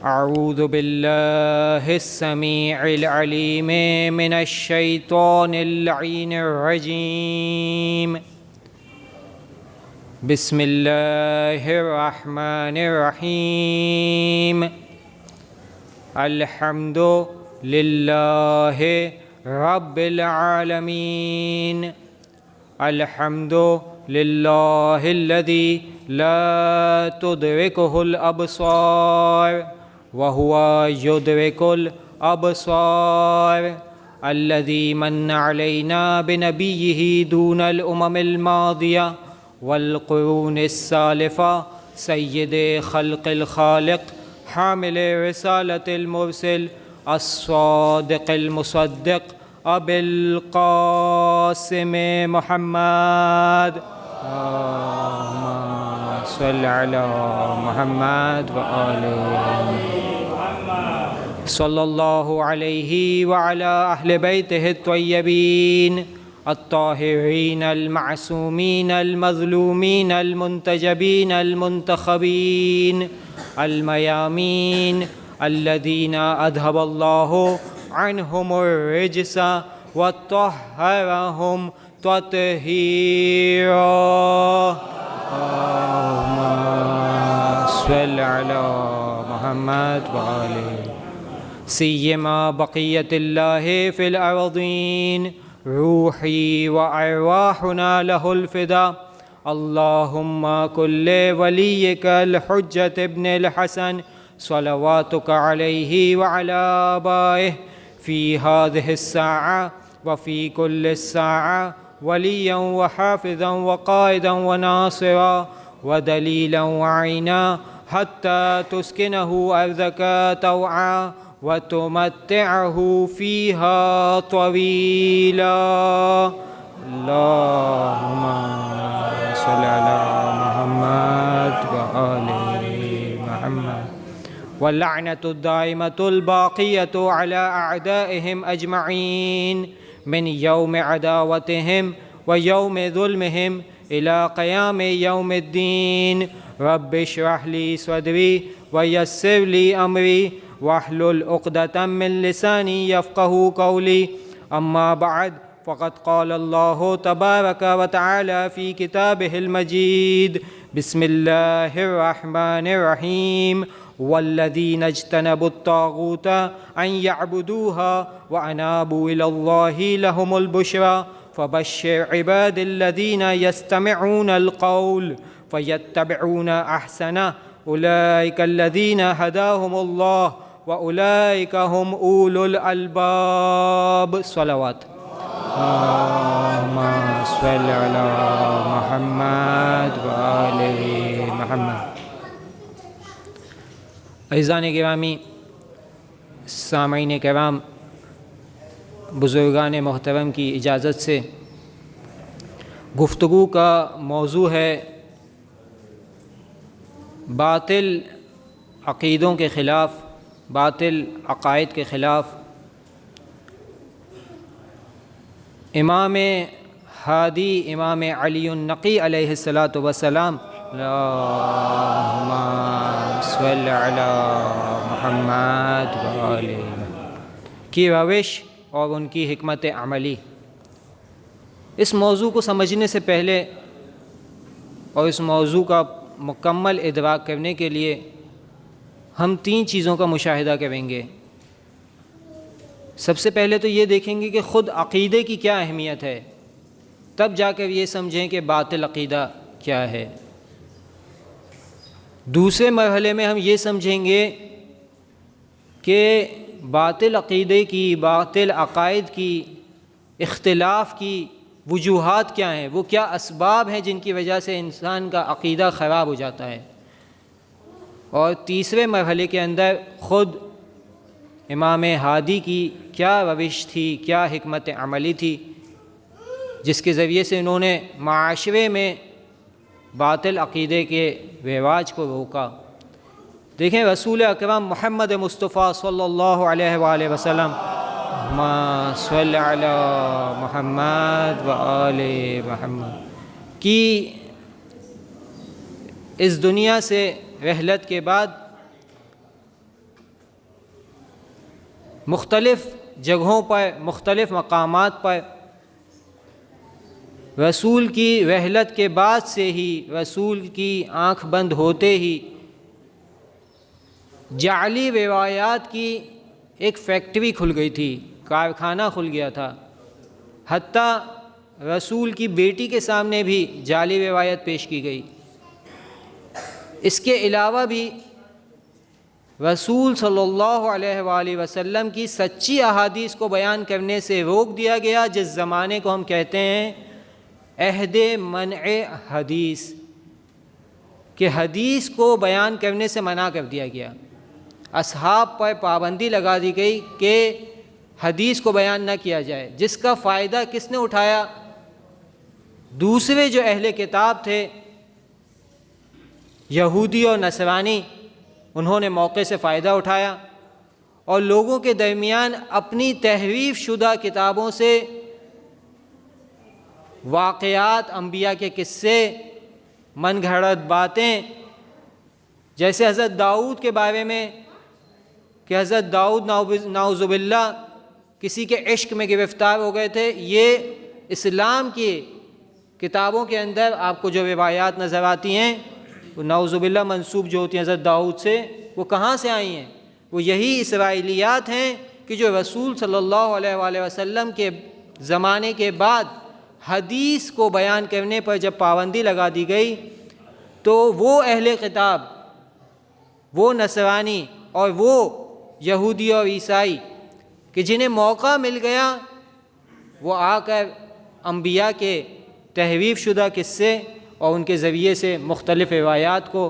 اعوذ باللہ السمیع العلیم من الشیطان اللعین الرجیم بسم اللہ الرحمن الرحیم الحمد للہ رب العالمین الحمد للہ الذی لا تدرکہ الابصار وهو يدرك الأبصار الذي من علينا بنبيه دون الأمم الماضية والقرون السالفة سيد خلق الخالق حامل رسالة المرسل الصادق المصدق أبي القاسم محمد اللهم صل على محمد وآله صلی اللہ علیہ وعلی اہل بیتہ الطیبین الطاہرین المعصومین المظلومین المنتجبین المنتخبین المیامین الذین اذهب اللہ عنہم الرجس وطہرہم تطہیرا اللہم صل علی محمد وآلہ سیما بقیت اللہ فی الارضین روحی وارواحنا لہ الفدا اللہم کل ولیک الحجۃ ابن الحسن صلواتک علیہ وعلی آبائہ فی ہذہ الساعہ وفی کل الساعہ ولیا وحافظا وقائدا وناصرا ودلیلا وعینا حتی تسکنہ ارضک طوعا وتمتعه فيها طويلا اللهم صل على محمد وآل محمد واللعنة الدائمة الباقية على أعدائهم أجمعين من يوم عداوتهم ويوم ظلمهم إلى قيام يوم الدين رب اشرح لي صدري ويسر لي أمري واحلل عقدة من لساني يفقه قولي أما بعد فقد قال الله تبارك وتعالى في كتابه المجيد بسم الله الرحمن الرحيم والذين اجتنبوا الطاغوت أن يعبدوها وأنابوا إلى الله لهم البشرى فبشر عباد الذين يستمعون القول فيتبعون أحسنه أولئك الذين هداهم الله وأولئك هم أولو الألباب صلوات اللهم صل على محمد وآل محمد عزیزان گرامی، سامعین کرام، بزرگان محترم کی اجازت سے گفتگو کا موضوع ہے باطل عقیدوں کے خلاف، باطل عقائد کے خلاف امام ہادی امام علی النقی علیہ السلام اللہم صل علی محمد وآلہ کی روش اور ان کی حکمت عملی. اس موضوع کو سمجھنے سے پہلے اور اس موضوع کا مکمل ادراک کرنے کے لیے ہم 3 چیزوں کا مشاہدہ کریں گے. سب سے پہلے تو یہ دیکھیں گے کہ خود عقیدے کی کیا اہمیت ہے، تب جا کر یہ سمجھیں کہ باطل عقیدہ کیا ہے. دوسرے مرحلے میں ہم یہ سمجھیں گے کہ باطل عقیدے کی، باطل عقائد کی، اختلاف کی وجوہات کیا ہیں، وہ کیا اسباب ہیں جن کی وجہ سے انسان کا عقیدہ خراب ہو جاتا ہے. اور تیسرے مرحلے کے اندر خود امام ہادی کی کیا روش تھی، کیا حکمت عملی تھی، جس کے ذریعے سے انہوں نے معاشرے میں باطل عقیدے کے رواج کو روکا. دیکھیں رسول اکرم محمد مصطفیٰ صلی اللہ علیہ وآلہ وسلم اللہم صل علی محمد وآل محمد کی اس دنیا سے رحلت کے بعد مختلف جگہوں پر، مختلف مقامات پر رسول کی رحلت کے بعد سے ہی، رسول کی آنکھ بند ہوتے ہی جعلی روایات کی ایک فیکٹری کھل گئی تھی، کارخانہ کھل گیا تھا۔ حتیٰ رسول کی بیٹی کے سامنے بھی جعلی روایت پیش کی گئی۔ اس کے علاوہ بھی رسول صلی اللہ علیہ وآلہ وسلم کی سچی احادیث کو بیان کرنے سے روک دیا گیا، جس زمانے کو ہم کہتے ہیں عہد منع حدیث، کہ حدیث کو بیان کرنے سے منع کر دیا گیا۔ اصحاب پر پابندی لگا دی گئی کہ حدیث کو بیان نہ کیا جائے، جس کا فائدہ کس نے اٹھایا؟ دوسرے جو اہل کتاب تھے، یہودی اور نصرانی، انہوں نے موقع سے فائدہ اٹھایا اور لوگوں کے درمیان اپنی تحریف شدہ کتابوں سے واقعات، انبیاء کے قصے، من گھڑت باتیں، جیسے حضرت داؤد کے بارے میں کہ حضرت داؤد نعوذ باللہ کسی کے عشق میں گرفتار ہو گئے تھے، یہ اسلام کی کتابوں کے اندر آپ کو جو روایات نظر آتی ہیں وہ نعوذ باللہ منسوب جو ہوتی ہیں حضرت داؤد سے، وہ کہاں سے آئی ہیں؟ وہ یہی اسرائیلیات ہیں کہ جو رسول صلی اللہ علیہ وآلہ وسلم کے زمانے کے بعد حدیث کو بیان کرنے پر جب پابندی لگا دی گئی تو وہ اہل کتاب، وہ نصرانی اور وہ یہودی اور عیسائی کہ جنہیں موقع مل گیا، وہ آ کر انبیاء کے تحریف شدہ قصے اور ان کے ذریعے سے مختلف روایات کو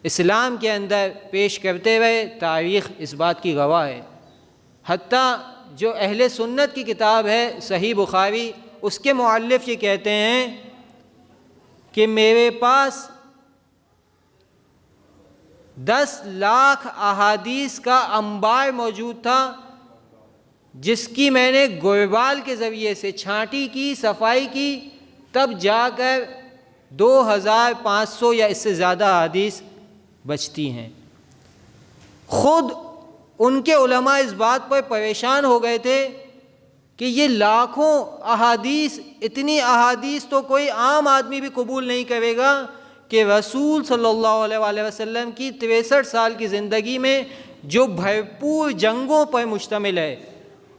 اسلام کے اندر پیش کرتے رہے۔ تاریخ اس بات کی گواہ ہے۔ حتیٰ جو اہل سنت کی کتاب ہے صحیح بخاری، اس کے مؤلف یہ کہتے ہیں کہ میرے پاس 10 لاکھ احادیث کا انبار موجود تھا، جس کی میں نے گویبال کے ذریعے سے چھانٹی کی، صفائی کی، تب جا کر 2500 یا اس سے زیادہ احادیث بچتی ہیں۔ خود ان کے علماء اس بات پر پریشان ہو گئے تھے کہ یہ لاکھوں احادیث، اتنی احادیث تو کوئی عام آدمی بھی قبول نہیں کرے گا کہ رسول صلی اللہ علیہ وآلہ وسلم کی 63 سال کی زندگی میں جو بھرپور جنگوں پر مشتمل ہے،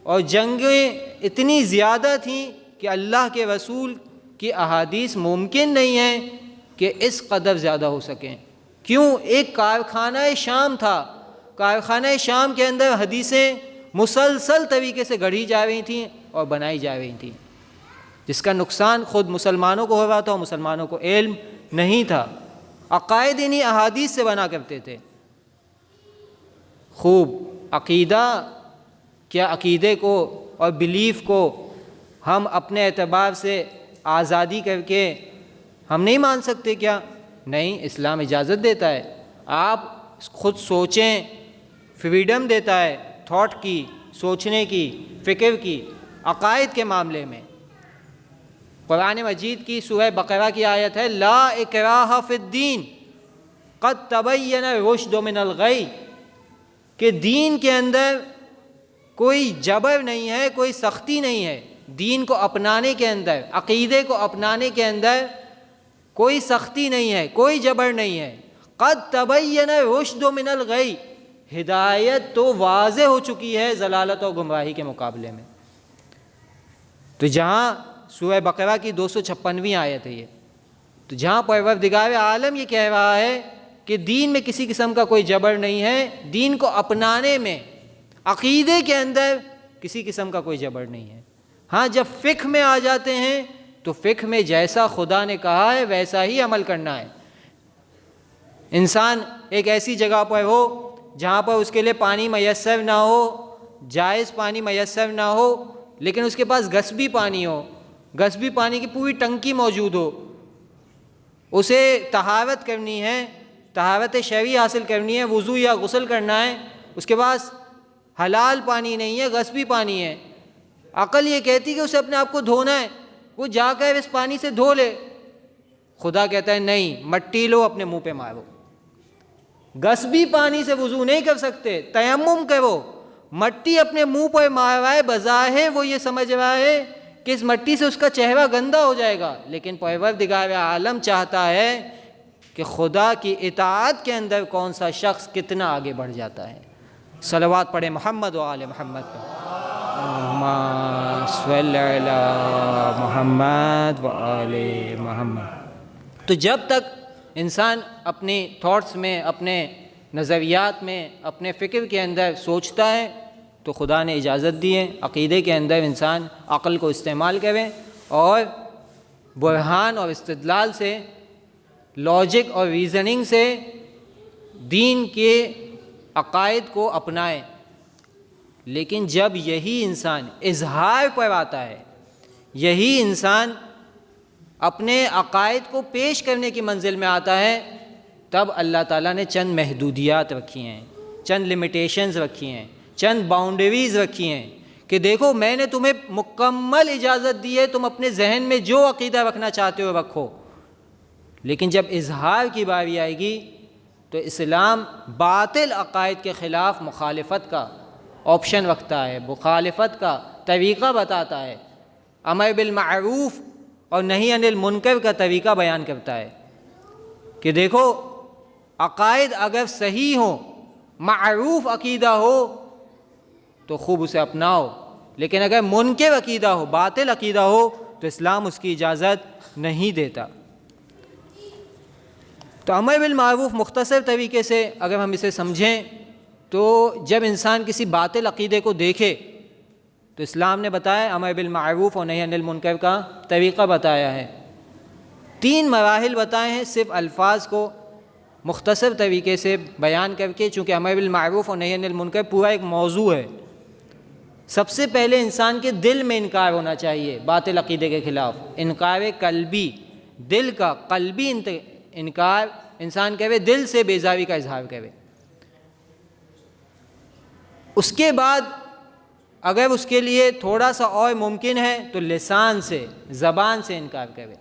اور جنگیں اتنی زیادہ تھیں کہ اللہ کے رسول کی احادیث ممکن نہیں ہے کہ اس قدر زیادہ ہو سکیں۔ کیوں؟ ایک کارخانہ شام تھا، کارخانہ شام کے اندر حدیثیں مسلسل طریقے سے گڑھی جا رہی تھیں اور بنائی جا رہی تھیں، جس کا نقصان خود مسلمانوں کو ہو رہا تھا اور مسلمانوں کو علم نہیں تھا۔ عقائد انہی احادیث سے بنا کرتے تھے۔ خوب عقیدہ، کیا عقیدے کو اور بلیف کو ہم اپنے اعتبار سے آزادی کر کے ہم نہیں مان سکتے کیا؟ نہیں، اسلام اجازت دیتا ہے، آپ خود سوچیں، فریڈم دیتا ہے تھاٹ کی، سوچنے کی، فکر کی، عقائد کے معاملے میں۔ قرآن مجید کی سورہ بقرہ کی آیت ہے لا اکراہ فی الدین قد تبین الرشد من الغی، کہ دین کے اندر کوئی جبر نہیں ہے، کوئی سختی نہیں ہے۔ دین کو اپنانے کے اندر، عقیدے کو اپنانے کے اندر کوئی سختی نہیں ہے، کوئی جبر نہیں ہے۔ قد تبین الرشد من الغی، ہدایت تو واضح ہو چکی ہے ضلالت اور گمراہی کے مقابلے میں۔ تو جہاں سورہ بقرہ کی 256ویں آیت ہے یہ، تو جہاں پروردگار عالم یہ کہہ رہا ہے کہ دین میں کسی قسم کا کوئی جبر نہیں ہے، دین کو اپنانے میں، عقیدے کے اندر کسی قسم کا کوئی جبر نہیں ہے۔ ہاں جب فقہ میں آ جاتے ہیں تو فقہ میں جیسا خدا نے کہا ہے ویسا ہی عمل کرنا ہے۔ انسان ایک ایسی جگہ پر ہو جہاں پر اس کے لیے پانی میسر نہ ہو، جائز پانی میسر نہ ہو، لیکن اس کے پاس غصبی پانی ہو، غصبی پانی کی پوری ٹنکی موجود ہو، اسے طہارت کرنی ہے، طہارت شرعی حاصل کرنی ہے، وضو یا غسل کرنا ہے، اس کے پاس حلال پانی نہیں ہے، غصبی پانی ہے۔ عقل یہ کہتی کہ اسے اپنے آپ کو دھونا ہے، وہ جا کر اس پانی سے دھو لے۔ خدا کہتا ہے نہیں، مٹی لو اپنے منہ پہ مارو۔ غصبی پانی سے وضو نہیں کر سکتے، تیمم کرو، مٹی اپنے منہ پر مار رہا ہے، بظاہر وہ یہ سمجھ رہا ہے کہ اس مٹی سے اس کا چہرہ گندا ہو جائے گا، لیکن پروردگار عالم چاہتا ہے کہ خدا کی اطاعت کے اندر کون سا شخص کتنا آگے بڑھ جاتا ہے۔ صلوات پڑھے محمد و آل محمد پر، اللہم صلی علی محمد و آل محمد۔ تو جب تک انسان اپنی تھاٹس میں، اپنے نظریات میں، اپنے فکر کے اندر سوچتا ہے تو خدا نے اجازت دی ہے عقیدے کے اندر انسان عقل کو استعمال کرے اور برہان اور استدلال سے، لاجک اور ریزننگ سے دین کے عقائد کو اپنائے۔ لیکن جب یہی انسان اظہار پر آتا ہے، یہی انسان اپنے عقائد کو پیش کرنے کی منزل میں آتا ہے، تب اللہ تعالیٰ نے چند محدودیات رکھی ہیں، چند لمیٹیشنز رکھی ہیں، چند باؤنڈریز رکھی ہیں کہ دیکھو میں نے تمہیں مکمل اجازت دی ہے، تم اپنے ذہن میں جو عقیدہ رکھنا چاہتے ہو رکھو، لیکن جب اظہار کی باری آئے گی تو اسلام باطل عقائد کے خلاف مخالفت کا آپشن رکھتا ہے، مخالفت کا طریقہ بتاتا ہے، امر بالمعروف اور نہی عن المنکر کا طریقہ بیان کرتا ہے کہ دیکھو عقائد اگر صحیح ہوں، معروف عقیدہ ہو تو خوب اسے اپناؤ، لیکن اگر منکر عقیدہ ہو، باطل عقیدہ ہو تو اسلام اس کی اجازت نہیں دیتا۔ تو امر بالمعروف مختصر طریقے سے اگر ہم اسے سمجھیں تو جب انسان کسی باطل عقیدے کو دیکھے تو اسلام نے بتایا، امر بالمعروف اور نہی عن المنکر کا طریقہ بتایا ہے، 3 مراحل بتائے ہیں صرف الفاظ کو مختصر طریقے سے بیان کر کے، چونکہ امر بالمعروف اور نہی عن المنکر پورا ایک موضوع ہے۔ سب سے پہلے انسان کے دل میں انکار ہونا چاہیے باطل عقیدے کے خلاف، انکار قلبی، دل کا قلبی انکار، انسان کہے دل سے بیزاری کا اظہار کرے۔ اس کے بعد اگر اس کے لیے تھوڑا سا اور ممکن ہے تو لسان سے، زبان سے انکار کرے۔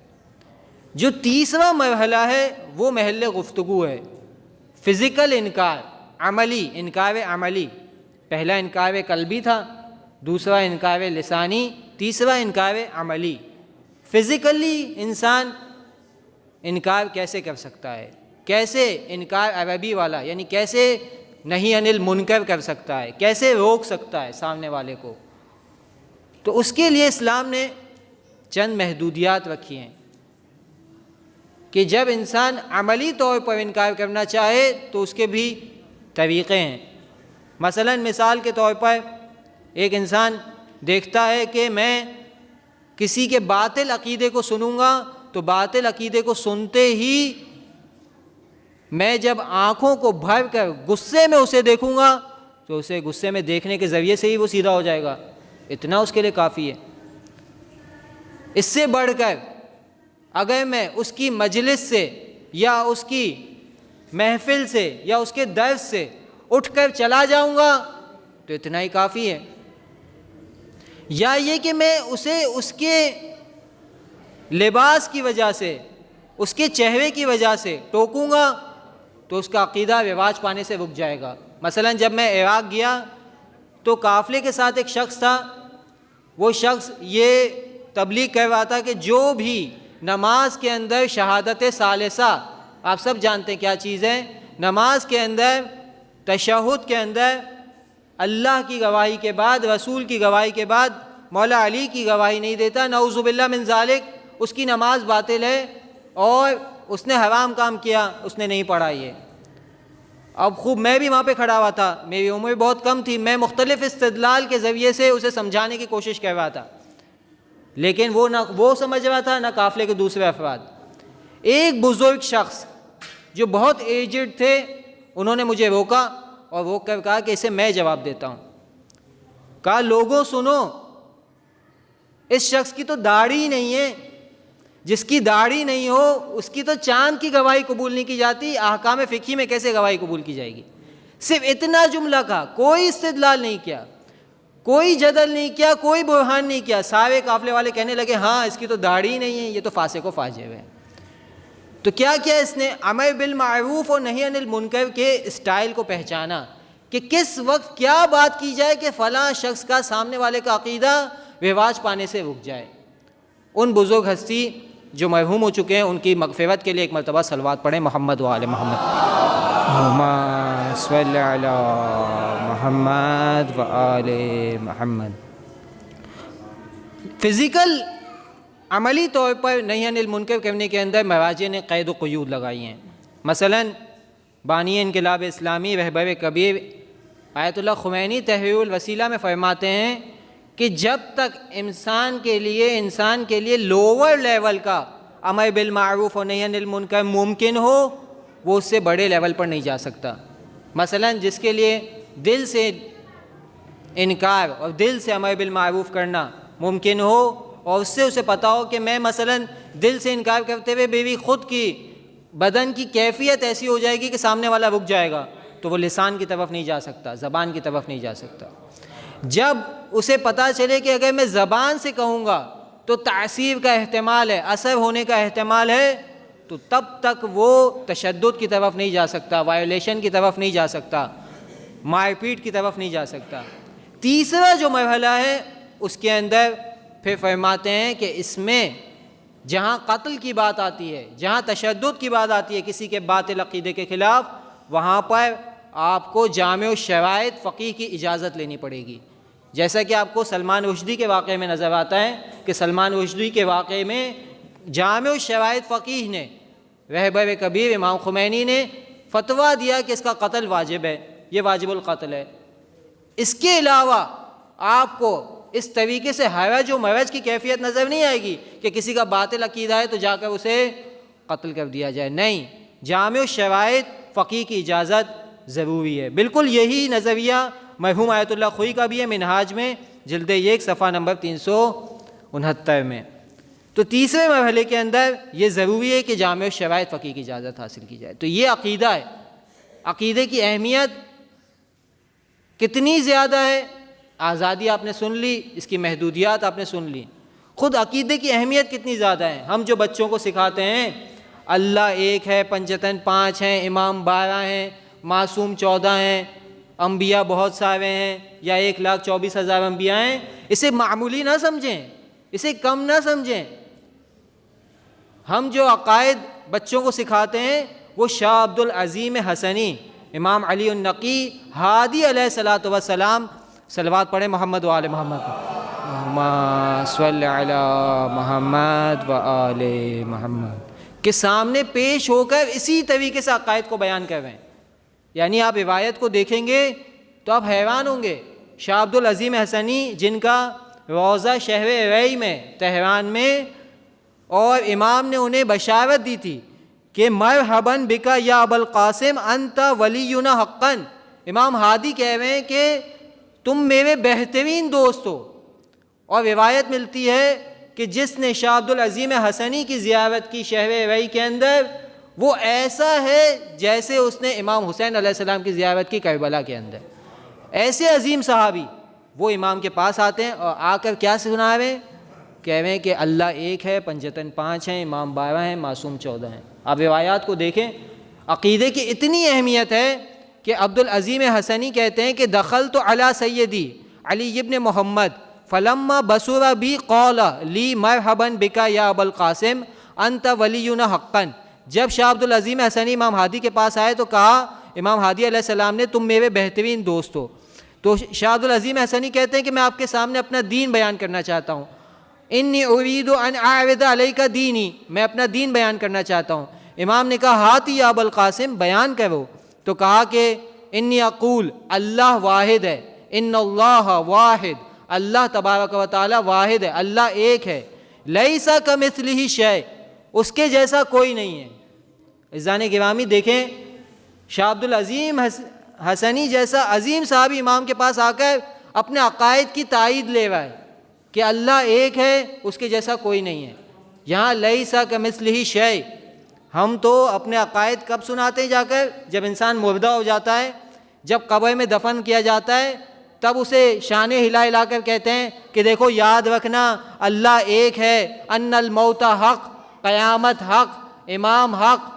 جو تیسرا مرحلہ ہے وہ محل گفتگو ہے، فزیکل انکار، عملی انکار عملی۔ پہلا انکار قلبی تھا، دوسرا انکار لسانی، تیسرا انکار عملی۔ فزیکلی انسان انکار کیسے کر سکتا ہے؟ کیسے انکار عربی والا، یعنی کیسے نہی عن المنکر کر سکتا ہے، کیسے روک سکتا ہے سامنے والے کو؟ تو اس کے لیے اسلام نے چند محدودیات رکھی ہیں کہ جب انسان عملی طور پر انکار کرنا چاہے تو اس کے بھی طریقے ہیں۔ مثلا مثال کے طور پر ایک انسان دیکھتا ہے کہ میں کسی کے باطل عقیدے کو سنوں گا تو باطل عقیدے کو سنتے ہی میں جب آنکھوں کو بھر کر غصے میں اسے دیکھوں گا تو اسے غصے میں دیکھنے کے ذریعے سے ہی وہ سیدھا ہو جائے گا، اتنا اس کے لیے کافی ہے۔ اس سے بڑھ کر اگر میں اس کی مجلس سے یا اس کی محفل سے یا اس کے درس سے اٹھ کر چلا جاؤں گا تو اتنا ہی کافی ہے، یا یہ کہ میں اسے اس کے لباس کی وجہ سے، اس کے چہرے کی وجہ سے ٹوکوں گا تو اس کا عقیدہ رواج پانے سے رک جائے گا۔ مثلا جب میں عراق گیا تو قافلے کے ساتھ ایک شخص تھا، وہ شخص یہ تبلیغ کر رہا تھا کہ جو بھی نماز کے اندر شہادت ثالثہ، آپ سب جانتے ہیں کیا چیز ہے، نماز کے اندر تشہد کے اندر اللہ کی گواہی کے بعد، رسول کی گواہی کے بعد مولا علی کی گواہی نہیں دیتا، نعوذ باللہ من ذالک، اس کی نماز باطل ہے اور اس نے حرام کام کیا، اس نے نہیں پڑھا یہ۔ اب خوب میں بھی وہاں پہ کھڑا ہوا تھا، میری عمر بہت کم تھی، میں مختلف استدلال کے ذریعے سے اسے سمجھانے کی کوشش کر رہا تھا، لیکن وہ نہ وہ سمجھ رہا تھا نہ قافلے کے دوسرے افراد۔ ایک بزرگ شخص جو بہت ایجڈ تھے، انہوں نے مجھے روکا اور روک کر کہا کہ اسے میں جواب دیتا ہوں۔ کہا لوگوں سنو، اس شخص کی تو داڑھی نہیں ہے، جس کی داڑھی نہیں ہو اس کی تو چاند کی گواہی قبول نہیں کی جاتی، احکام فقہی میں کیسے گواہی قبول کی جائے گی؟ صرف اتنا جملہ کہا، کوئی استدلال نہیں کیا، کوئی جدل نہیں کیا، کوئی برہان نہیں کیا۔ سارے قافلے والے کہنے لگے ہاں اس کی تو داڑھی نہیں ہے، یہ تو فاسق و فاجر ہے۔ تو کیا کیا اس نے؟ امر بالمعروف اور نہی عن المنکر کے اسٹائل کو پہچانا کہ کس وقت کیا بات کی جائے کہ فلاں شخص کا سامنے والے کا عقیدہ رواج پانے سے رک جائے۔ ان بزرگ ہستی جو مرحوم ہو چکے ہیں ان کی مغفرت کے لیے ایک مرتبہ صلوات پڑھیں محمد و آل محمد۔ اللہم صلی علی محمد و آل محمد۔ فزیکل عملی طور پر نہی عن المنکر کرنے کے اندر مراجع نے قید و قیود لگائی ہیں۔ مثلاً بانی انقلاب اسلامی رہبر کبیر آیت اللہ خمینی تحریر الوسیلہ میں فرماتے ہیں کہ جب تک انسان کے لیے لوور لیول کا امر بالمعروف اور نہی عن المنکر ممکن ہو وہ اس سے بڑے لیول پر نہیں جا سکتا۔ مثلا جس کے لیے دل سے انکار اور دل سے امر بالمعروف کرنا ممکن ہو اور اس سے اسے پتہ ہو کہ میں مثلا دل سے انکار کرتے ہوئے بیوی خود کی بدن کی کیفیت ایسی ہو جائے گی کہ سامنے والا رک جائے گا تو وہ لسان کی طرف نہیں جا سکتا، زبان کی طرف نہیں جا سکتا۔ جب اسے پتہ چلے کہ اگر میں زبان سے کہوں گا تو تاثیر کا احتمال ہے، اثر ہونے کا احتمال ہے، تو تب تک وہ تشدد کی طرف نہیں جا سکتا، وائلیشن کی طرف نہیں جا سکتا، مار پیٹ کی طرف نہیں جا سکتا۔ تیسرا جو مرحلہ ہے اس کے اندر پھر فرماتے ہیں کہ اس میں جہاں قتل کی بات آتی ہے، جہاں تشدد کی بات آتی ہے کسی کے باطل عقیدے کے خلاف، وہاں پر آپ کو جامع الشرائط فقیہ کی اجازت لینی پڑے گی۔ جیسا کہ آپ کو سلمان رشدی کے واقعے میں نظر آتا ہے کہ سلمان رشدی کے واقعے میں جامع الشرائط فقیہ نے، رہبر کبیر امام خمینی نے فتویٰ دیا کہ اس کا قتل واجب ہے، یہ واجب القتل ہے۔ اس کے علاوہ آپ کو اس طریقے سے حرج و مرج کی کیفیت نظر نہیں آئے گی کہ کسی کا باطل عقیدہ ہے تو جا کر اسے قتل کر دیا جائے، نہیں، جامع الشرائط فقیہ کی اجازت ضروری ہے۔ بالکل یہی نظریہ مرحوم آیت اللہ خوئی کا بھی ہے منہاج میں جلد 1 صفحہ نمبر 369 میں۔ تو تیسرے مرحلے کے اندر یہ ضروری ہے کہ جامع الشرائط فقیہ کی اجازت حاصل کی جائے۔ تو یہ عقیدہ ہے، عقیدے کی اہمیت کتنی زیادہ ہے، آزادی آپ نے سن لی، اس کی محدودیات آپ نے سن لی، خود عقیدے کی اہمیت کتنی زیادہ ہے۔ ہم جو بچوں کو سکھاتے ہیں اللہ ایک ہے، پنجتن 5 ہیں، امام 12 ہیں، معصوم 14 ہیں، انبیاء بہت سارے ہیں، یا 1,24,000 انبیاء ہیں، اسے معمولی نہ سمجھیں، اسے کم نہ سمجھیں۔ ہم جو عقائد بچوں کو سکھاتے ہیں وہ شاہ عبد العظیم حسنی، امام علی النقی، ہادی علیہ الصلوۃ والسلام، صلوات پڑھیں محمد و آل محمد، اللہم صلی علی محمد و آل محمد، کے سامنے پیش ہو کر اسی طریقے سے عقائد کو بیان کر رہے ہیں۔ یعنی آپ روایت کو دیکھیں گے تو آپ حیران ہوں گے۔ شاہ عبد العظیم حسنی جن کا روضہ شہر ری میں تہران میں، اور امام نے انہیں بشارت دی تھی کہ مرحباً بکا یا ابو القاسم انت ولینا حقاً، امام ہادی کہہ رہے ہیں کہ تم میرے بہترین دوست ہو۔ اور روایت ملتی ہے کہ جس نے شاہ عبد العظیم حسنی کی زیارت کی شہر ری کے اندر، وہ ایسا ہے جیسے اس نے امام حسین علیہ السلام کی زیارت کی کربلا کے اندر۔ ایسے عظیم صحابی وہ امام کے پاس آتے ہیں اور آ کر کیا سنا رہے ہیں؟ کہہ رہے ہیں کہ اللہ ایک ہے، پنجتن 5 ہیں، امام 12 ہیں، معصوم 14 ہیں۔ آپ روایات کو دیکھیں، عقیدے کی اتنی اہمیت ہے کہ عبد العظیم حسنی کہتے ہیں کہ دخلت علی سیدی علی ابن محمد فلما بصر بی قال لی مرحبا بکا یا ابو القاسم انت ولینا حقا۔ جب شاہ عبد العظیم حسنی امام ہادی کے پاس آئے تو کہا امام ہادی علیہ السلام نے تم میرے بہترین دوست ہو۔ تو شاہ عبد العظیم حسنی کہتے ہیں کہ میں آپ کے سامنے اپنا دین بیان کرنا چاہتا ہوں، انی ارید ان اعرض علیک دینی، میں اپنا دین بیان کرنا چاہتا ہوں۔ امام نے کہا ہاتی یا ابو القاسم، بیان کرو۔ تو کہا کہ انی اقول اللہ واحد ہے، ان اللہ واحد، اللہ تبارک و تعالی واحد ہے، اللہ ایک ہے، لیس کمثلہ شیء، اس کے جیسا کوئی نہیں ہے۔ عزیزان گرامی دیکھیں، شاہ عبد العظیم حسنی جیسا عظیم صحابی امام کے پاس آ کر اپنے عقائد کی تائید لے رہا ہے کہ اللہ ایک ہے، اس کے جیسا کوئی نہیں ہے۔ یہاں لیس کمثلہ شیء، ہم تو اپنے عقائد کب سناتے ہیں؟ جا کر جب انسان مردہ ہو جاتا ہے، جب قبر میں دفن کیا جاتا ہے، تب اسے شانے ہلا ہلا کر کہتے ہیں کہ دیکھو یاد رکھنا اللہ ایک ہے، ان الموت حق، قیامت حق، امام حق،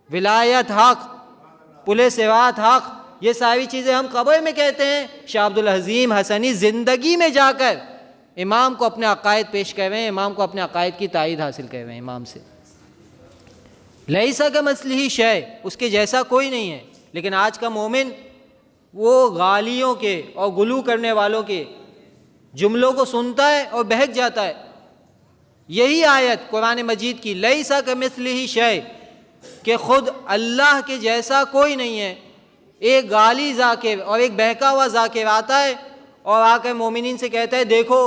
ولایت حق، پل صراط حق، یہ ساری چیزیں ہم قبر میں کہتے ہیں. شاہ عبد العظیم حسنی زندگی میں جا کر امام کو اپنے عقائد پیش کر رہے ہیں, امام کو اپنے عقائد کی تائید حاصل کر رہے ہیں امام سے. لیسا کمثلہ شیء, اس کے جیسا کوئی نہیں ہے. لیکن آج کا مومن وہ غالیوں کے اور غلو کرنے والوں کے جملوں کو سنتا ہے اور بہک جاتا ہے. یہی آیت قرآن مجید کی لیسا کمثلہ شیء, کہ خود اللہ کے جیسا کوئی نہیں ہے. ایک غالی ذاکر اور ایک بہکا ہوا ذاکر آتا ہے اور آ کر مومنین سے کہتا ہے دیکھو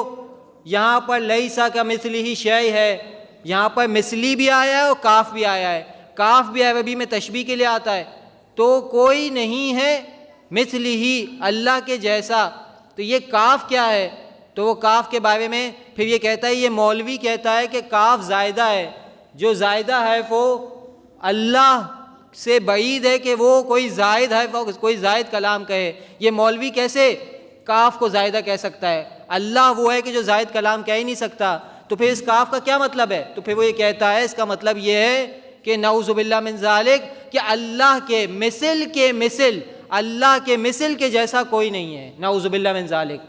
یہاں پر لیسا کمثلہ شیء ہے, یہاں پر مثلی بھی آیا ہے اور کاف بھی آیا ہے. کاف بھی عربی میں تشبیہ کے لیے آتا ہے. تو کوئی نہیں ہے مثلہ, اللہ کے جیسا. تو یہ کاف کیا ہے؟ تو وہ کاف کے بارے میں پھر یہ کہتا ہے, یہ مولوی کہتا ہے کہ کاف زائدہ ہے. جو زائدہ ہے وہ اللہ سے بعید ہے کہ وہ کوئی زائد ہے, وہ کوئی زائد کلام کہے. یہ مولوی کیسے کاف کو زائدہ کہہ سکتا ہے؟ اللہ وہ ہے کہ جو زائد کلام کہہ ہی نہیں سکتا. تو پھر اس کاف کا کیا مطلب ہے؟ تو پھر وہ یہ کہتا ہے اس کا مطلب یہ ہے کہ نعوذ باللہ من ذالک, کہ اللہ کے مثل اللہ کے مثل کے جیسا کوئی نہیں ہے. نعوذ باللہ من ذالک.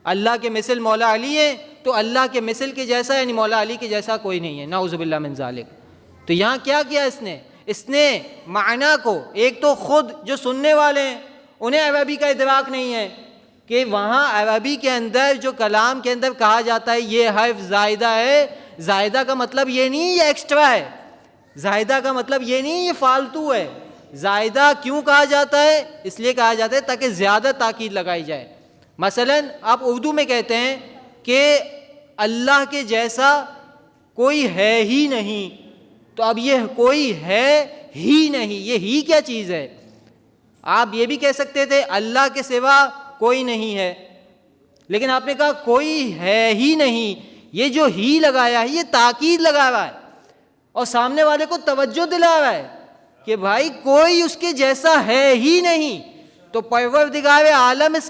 اللہ کے مثل مولا علی ہے, تو اللہ کے مثل کے جیسا یعنی مولا علی کے جیسا کوئی نہیں ہے. نعوذ باللہ من ذالک. تو یہاں کیا کیا اس نے معنی کو, ایک تو خود جو سننے والے ہیں انہیں عربی کا ادراک نہیں ہے کہ وہاں عربی کے اندر جو کلام کے اندر کہا جاتا ہے یہ حرف زائدہ ہے, زائدہ کا مطلب یہ نہیں یہ ایکسٹرا ہے, زائدہ کا مطلب یہ نہیں یہ فالتو ہے. زائدہ کیوں کہا جاتا ہے؟ اس لیے کہا جاتا ہے تاکہ زیادہ تاکید لگائی جائے. مثلا آپ اردو میں کہتے ہیں کہ اللہ کے جیسا کوئی ہے ہی نہیں, تو اب یہ کوئی ہے ہی نہیں, یہ ہی کیا چیز ہے؟ آپ یہ بھی کہہ سکتے تھے اللہ کے سوا کوئی نہیں ہے, لیکن آپ نے کہا کوئی ہے ہی نہیں. یہ جو ہی لگایا ہے یہ تاکید لگا رہا ہے اور سامنے والے کو توجہ دلا رہا ہے کہ بھائی کوئی اس کے جیسا ہے ہی نہیں. تو پروردگار عالم اس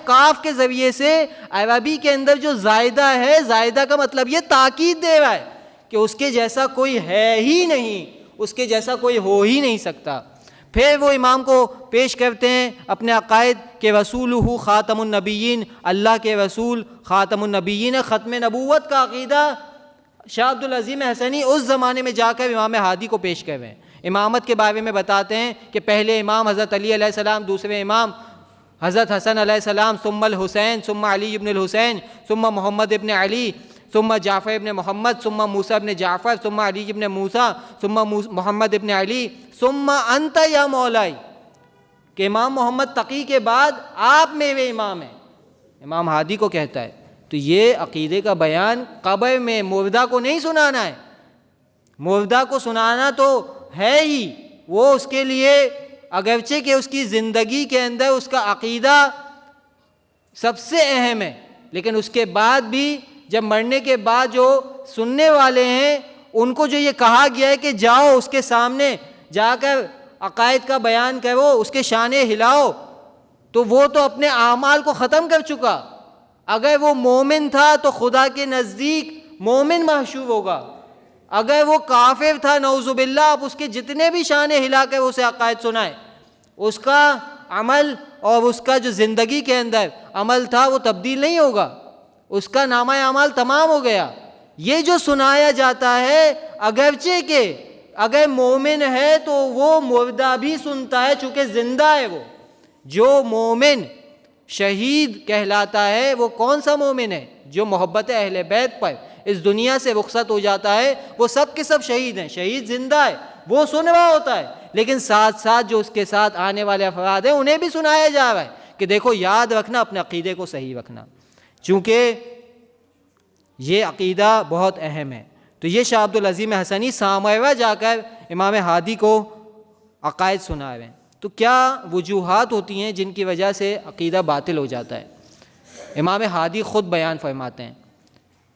کاف کے ذریعے سے عربی کے اندر جو زائدہ ہے, زائدہ کا مطلب یہ تاکید دے رہا ہے کہ اس کے جیسا کوئی ہے ہی نہیں, اس کے جیسا کوئی ہو ہی نہیں سکتا. پھر وہ امام کو پیش کرتے ہیں اپنے عقائد کہ رسولہ خاتم النبیین, اللہ کے رسول خاتم النبیین, ختم نبوت کا عقیدہ شاہ عبد العظیم حسنی اس زمانے میں جا کر امام ہادی کو پیش کر رہے ہیں. امامت کے بارے میں بتاتے ہیں کہ پہلے امام حضرت علی علیہ السلام, دوسرے امام حضرت حسن علیہ السلام, ثم الحسین, ثم علی ابن الحسین, ثم محمد ابن علی, ثم جعفر ابن محمد, ثم موسیٰ ابن جعفر, ثم علی ابن موسیٰ, ثم محمد ابن علی, ثم انت یا مولائی. کہ امام محمد تقی کے بعد آپ میرے امام ہیں, امام ہادی کو کہتا ہے. تو یہ عقیدے کا بیان قبر میں مردہ کو نہیں سنانا ہے. مردہ کو سنانا تو ہے ہی, وہ اس کے لیے اگرچہ کہ اس کی زندگی کے اندر اس کا عقیدہ سب سے اہم ہے, لیکن اس کے بعد بھی جب مرنے کے بعد جو سننے والے ہیں ان کو جو یہ کہا گیا ہے کہ جاؤ اس کے سامنے جا کر عقائد کا بیان کرو, اس کے شانے ہلاؤ, تو وہ تو اپنے اعمال کو ختم کر چکا. اگر وہ مومن تھا تو خدا کے نزدیک مومن محشور ہوگا. اگر وہ کافر تھا نعوذ باللہ, آپ اس کے جتنے بھی شانے ہلا کر اسے عقائد سنائے, اس کا عمل اور اس کا جو زندگی کے اندر عمل تھا وہ تبدیل نہیں ہوگا, اس کا نامہ اعمال تمام ہو گیا. یہ جو سنایا جاتا ہے اگرچہ کہ اگر مومن ہے تو وہ مردہ بھی سنتا ہے چونکہ زندہ ہے. وہ جو مومن شہید کہلاتا ہے وہ کون سا مومن ہے؟ جو محبت اہل بیت پر اس دنیا سے رخصت ہو جاتا ہے, وہ سب کے سب شہید ہیں. شہید زندہ ہے, وہ سن رہا ہوتا ہے, لیکن ساتھ ساتھ جو اس کے ساتھ آنے والے افراد ہیں انہیں بھی سنایا جا رہا ہے کہ دیکھو یاد رکھنا, اپنے عقیدے کو صحیح رکھنا, چونکہ یہ عقیدہ بہت اہم ہے. تو یہ شاہ عبد العظیم حسنی سامرا جا کر امام ہادی کو عقائد سنا رہے ہیں. تو کیا وجوہات ہوتی ہیں جن کی وجہ سے عقیدہ باطل ہو جاتا ہے؟ امام ہادی خود بیان فرماتے ہیں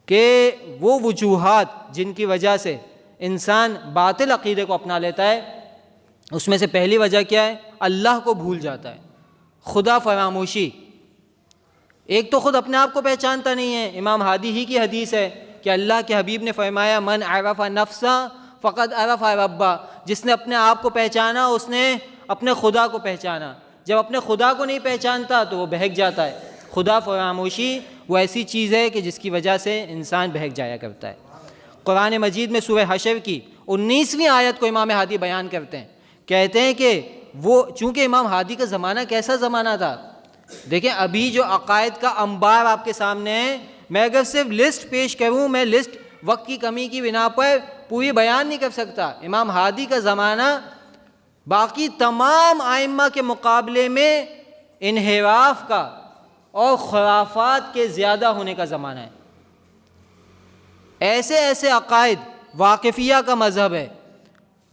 کہ وہ وجوہات جن کی وجہ سے انسان باطل عقیدے کو اپنا لیتا ہے, اس میں سے پہلی وجہ کیا ہے؟ اللہ کو بھول جاتا ہے, خدا فراموشی. ایک تو خود اپنے آپ کو پہچانتا نہیں ہے. امام ہادی ہی کی حدیث ہے کہ اللہ کے حبیب نے فرمایا من عرف نفسہ فقد عرف ربہ, جس نے اپنے آپ کو پہچانا اس نے اپنے خدا کو پہچانا. جب اپنے خدا کو نہیں پہچانتا تو وہ بہک جاتا ہے۔ خدا فراموشی وہ ایسی چیز ہے کہ جس کی وجہ سے انسان بہک جایا کرتا ہے۔ قرآن مجید میں سورہ حشر کی 19ویں آیت کو امام ہادی بیان کرتے ہیں، کہتے ہیں کہ وہ چونکہ امام ہادی کا زمانہ کیسا زمانہ تھا، دیکھیں ابھی جو عقائد کا انبار آپ کے سامنے ہے، میں اگر صرف لسٹ پیش کروں، میں لسٹ وقت کی کمی کی بنا پر پوری بیان نہیں کر سکتا۔ امام ہادی کا زمانہ باقی تمام ائمہ کے مقابلے میں انحراف کا اور خرافات کے زیادہ ہونے کا زمانہ ہے۔ ایسے ایسے عقائد، واقفیہ کا مذہب ہے،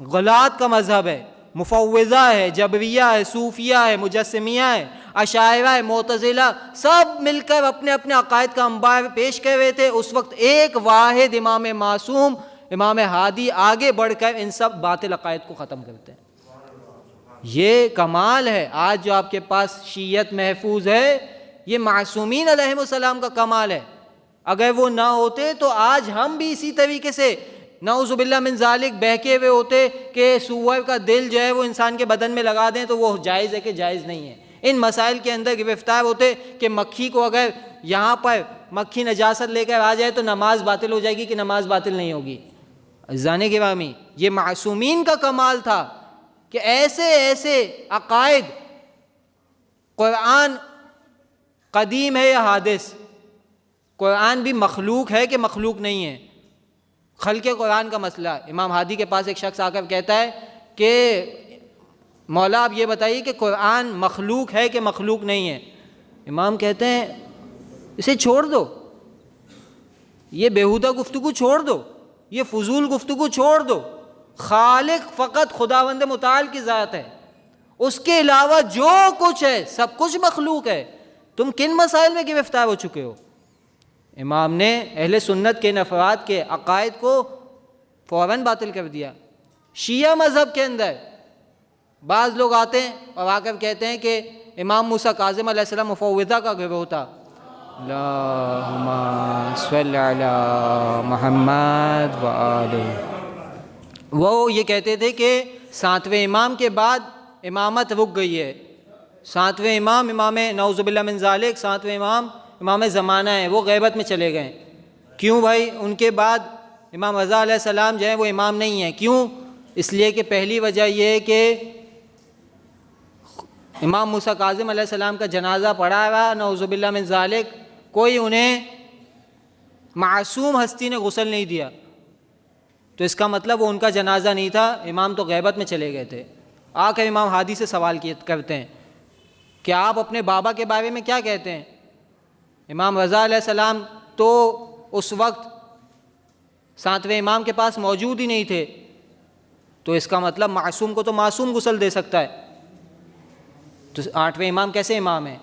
غلات کا مذہب ہے، مفوضہ ہے، جبریہ ہے، صوفیہ ہے، مجسمیہ ہے، اشاعرہ ہے، معتزلہ، سب مل کر اپنے اپنے عقائد کا انبار پیش کر رہے تھے۔ اس وقت ایک واحد امام معصوم امام ہادی آگے بڑھ کر ان سب باطل عقائد کو ختم کرتے ہیں۔ یہ کمال ہے آج جو آپ کے پاس شیعت محفوظ ہے، یہ معصومین علیہم السلام کا کمال ہے۔ اگر وہ نہ ہوتے تو آج ہم بھی اسی طریقے سے نعوذ باللہ من ذالک بہکے ہوئے ہوتے کہ سور کا دل جو ہے وہ انسان کے بدن میں لگا دیں تو وہ جائز ہے کہ جائز نہیں ہے۔ ان مسائل کے اندر گرفتار ہوتے کہ مکھی کو اگر یہاں پر مکھی نجاست لے کر آ جائے تو نماز باطل ہو جائے گی کہ نماز باطل نہیں ہوگی۔ عزیزان گرامی، یہ معصومین کا کمال تھا کہ ایسے ایسے عقائد، قرآن قدیم ہے یا حادث، قرآن بھی مخلوق ہے کہ مخلوق نہیں ہے، خلق قرآن کا مسئلہ۔ امام ہادی کے پاس ایک شخص آ کر کہتا ہے کہ مولا آپ یہ بتائیے کہ قرآن مخلوق ہے کہ مخلوق نہیں ہے۔ امام کہتے ہیں اسے چھوڑ دو، یہ بیہودہ گفتگو چھوڑ دو، یہ فضول گفتگو چھوڑ دو۔ خالق فقط خداوند متعال کی ذات ہے، اس کے علاوہ جو کچھ ہے سب کچھ مخلوق ہے۔ تم کن مسائل میں گرفتار ہو چکے ہو؟ امام نے اہل سنت کے افراد کے عقائد کو فوراً باطل کر دیا۔ شیعہ مذہب کے اندر بعض لوگ آتے ہیں اور آ کر کہتے ہیں کہ امام موسیٰ کاظم علیہ السلام مفوضہ کا گروہ تھا۔ اللہم صلی علی محمد وآلہ۔ وہ یہ کہتے تھے کہ 7ویں امام کے بعد امامت رک گئی ہے، 7ویں امام نعوذ باللہ من ذالک 7ویں امام زمانہ ہے، وہ غیبت میں چلے گئے۔ کیوں بھائی؟ ان کے بعد امام رضا علیہ السلام جو ہے وہ امام نہیں ہیں۔ کیوں؟ اس لیے کہ پہلی وجہ یہ ہے کہ امام موسیٰ کاظم علیہ السلام کا جنازہ پڑھا ہوا، نعوذ باللہ من ذالک، کوئی انہیں معصوم ہستی نے غسل نہیں دیا، تو اس کا مطلب وہ ان کا جنازہ نہیں تھا، امام تو غیبت میں چلے گئے تھے۔ آ کر امام ہادی سے سوال کرتے ہیں کہ آپ اپنے بابا کے بارے میں کیا کہتے ہیں؟ امام رضا علیہ السلام تو اس وقت 7ویں امام کے پاس موجود ہی نہیں تھے، تو اس کا مطلب معصوم کو تو معصوم غسل دے سکتا ہے، تو 8ویں امام کیسے امام ہے؟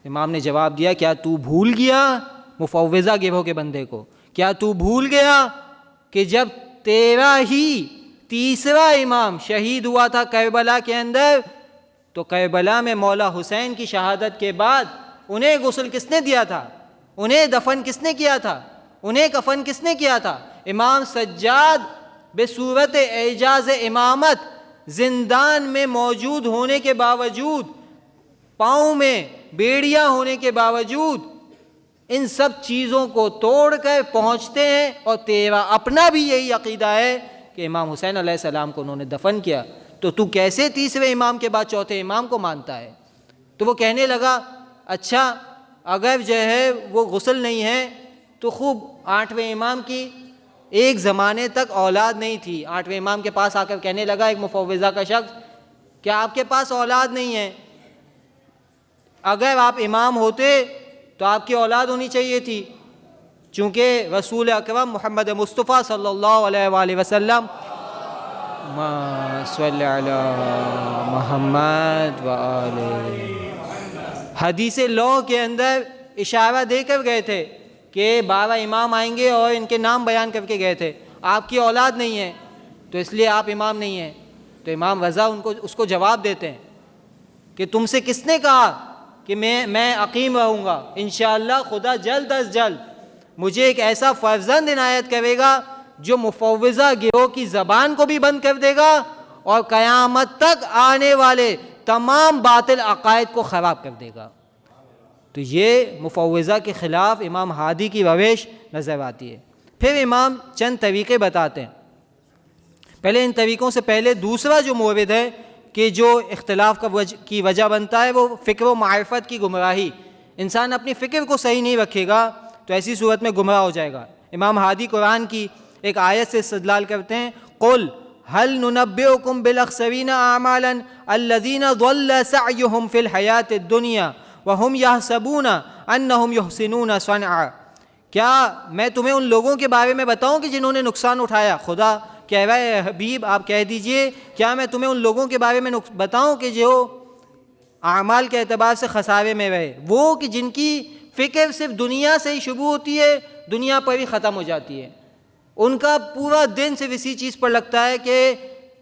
امام نے جواب دیا، کیا تو بھول گیا مفوضہ گروہ کے بندے کو؟ کیا تو بھول گیا کہ جب تیرا ہی 3واں امام شہید ہوا تھا کربلا کے اندر، تو کربلا میں مولا حسین کی شہادت کے بعد انہیں غسل کس نے دیا تھا؟ انہیں دفن کس نے کیا تھا؟ انہیں کفن کس نے کیا تھا؟ امام سجاد بصورت اعجاز امامت زندان میں موجود ہونے کے باوجود، پاؤں میں بیڑیاں ہونے کے باوجود، ان سب چیزوں کو توڑ کر پہنچتے ہیں، اور تیرا اپنا بھی یہی عقیدہ ہے کہ امام حسین علیہ السلام کو انہوں نے دفن کیا، تو کیسے 3ویں امام کے بعد 4تھے امام کو مانتا ہے؟ تو وہ کہنے لگا اچھا اگر جو ہے وہ غسل نہیں ہے تو خوب 8ویں امام کی ایک زمانے تک اولاد نہیں تھی۔ 8ویں امام کے پاس آ کر کہنے لگا ایک مفوضہ کا شخص، کیا آپ کے پاس اولاد نہیں ہے؟ اگر آپ امام ہوتے تو آپ کی اولاد ہونی چاہیے تھی، چونکہ رسول اکرم محمد مصطفیٰ صلی اللہ علیہ وآلہ وسلم صلی علی محمد وآلہ، حدیث لو کے اندر اشارہ دے کر گئے تھے کہ 12 امام آئیں گے اور ان کے نام بیان کر کے گئے تھے۔ آپ کی اولاد نہیں ہے تو اس لیے آپ امام نہیں ہیں۔ تو امام رضا اس کو جواب دیتے ہیں کہ تم سے کس نے کہا کہ میں عقیم رہوں گا؟ انشاءاللہ خدا جلد از جلد مجھے ایک ایسا فرزند عنایت کرے گا جو مفوضہ گروہ کی زبان کو بھی بند کر دے گا، اور قیامت تک آنے والے تمام باطل عقائد کو خراب کر دے گا۔ تو یہ مفوضہ کے خلاف امام ہادی کی روش نظر آتی ہے۔ پھر امام چند طریقے بتاتے ہیں۔ پہلے ان طریقوں سے پہلے دوسرا جو مورد ہے کہ جو اختلاف کی وجہ بنتا ہے وہ فکر و معرفت کی گمراہی۔ انسان اپنی فکر کو صحیح نہیں رکھے گا تو ایسی صورت میں گمراہ ہو جائے گا۔ امام ہادی قرآن کی ایک آیت سے استدلال کرتے ہیں، قل هل ننبئکم بالاخسرین اعمالا الذین ضل سعیہم فی الحیاۃ الدنیا وہم یحسبون انہم یحسنون صنعا۔ کیا میں تمہیں ان لوگوں کے بارے میں بتاؤں کہ جنہوں نے نقصان اٹھایا؟ خدا کہہ رہا ہے حبیب آپ کہہ دیجئے کیا میں تمہیں ان لوگوں کے بارے میں بتاؤں کہ جو اعمال کے اعتبار سے خسارے میں رہے، وہ کہ جن کی فکر صرف دنیا سے ہی شروع ہوتی ہے، دنیا پر ہی ختم ہو جاتی ہے، ان کا پورا دن صرف اسی چیز پر لگتا ہے کہ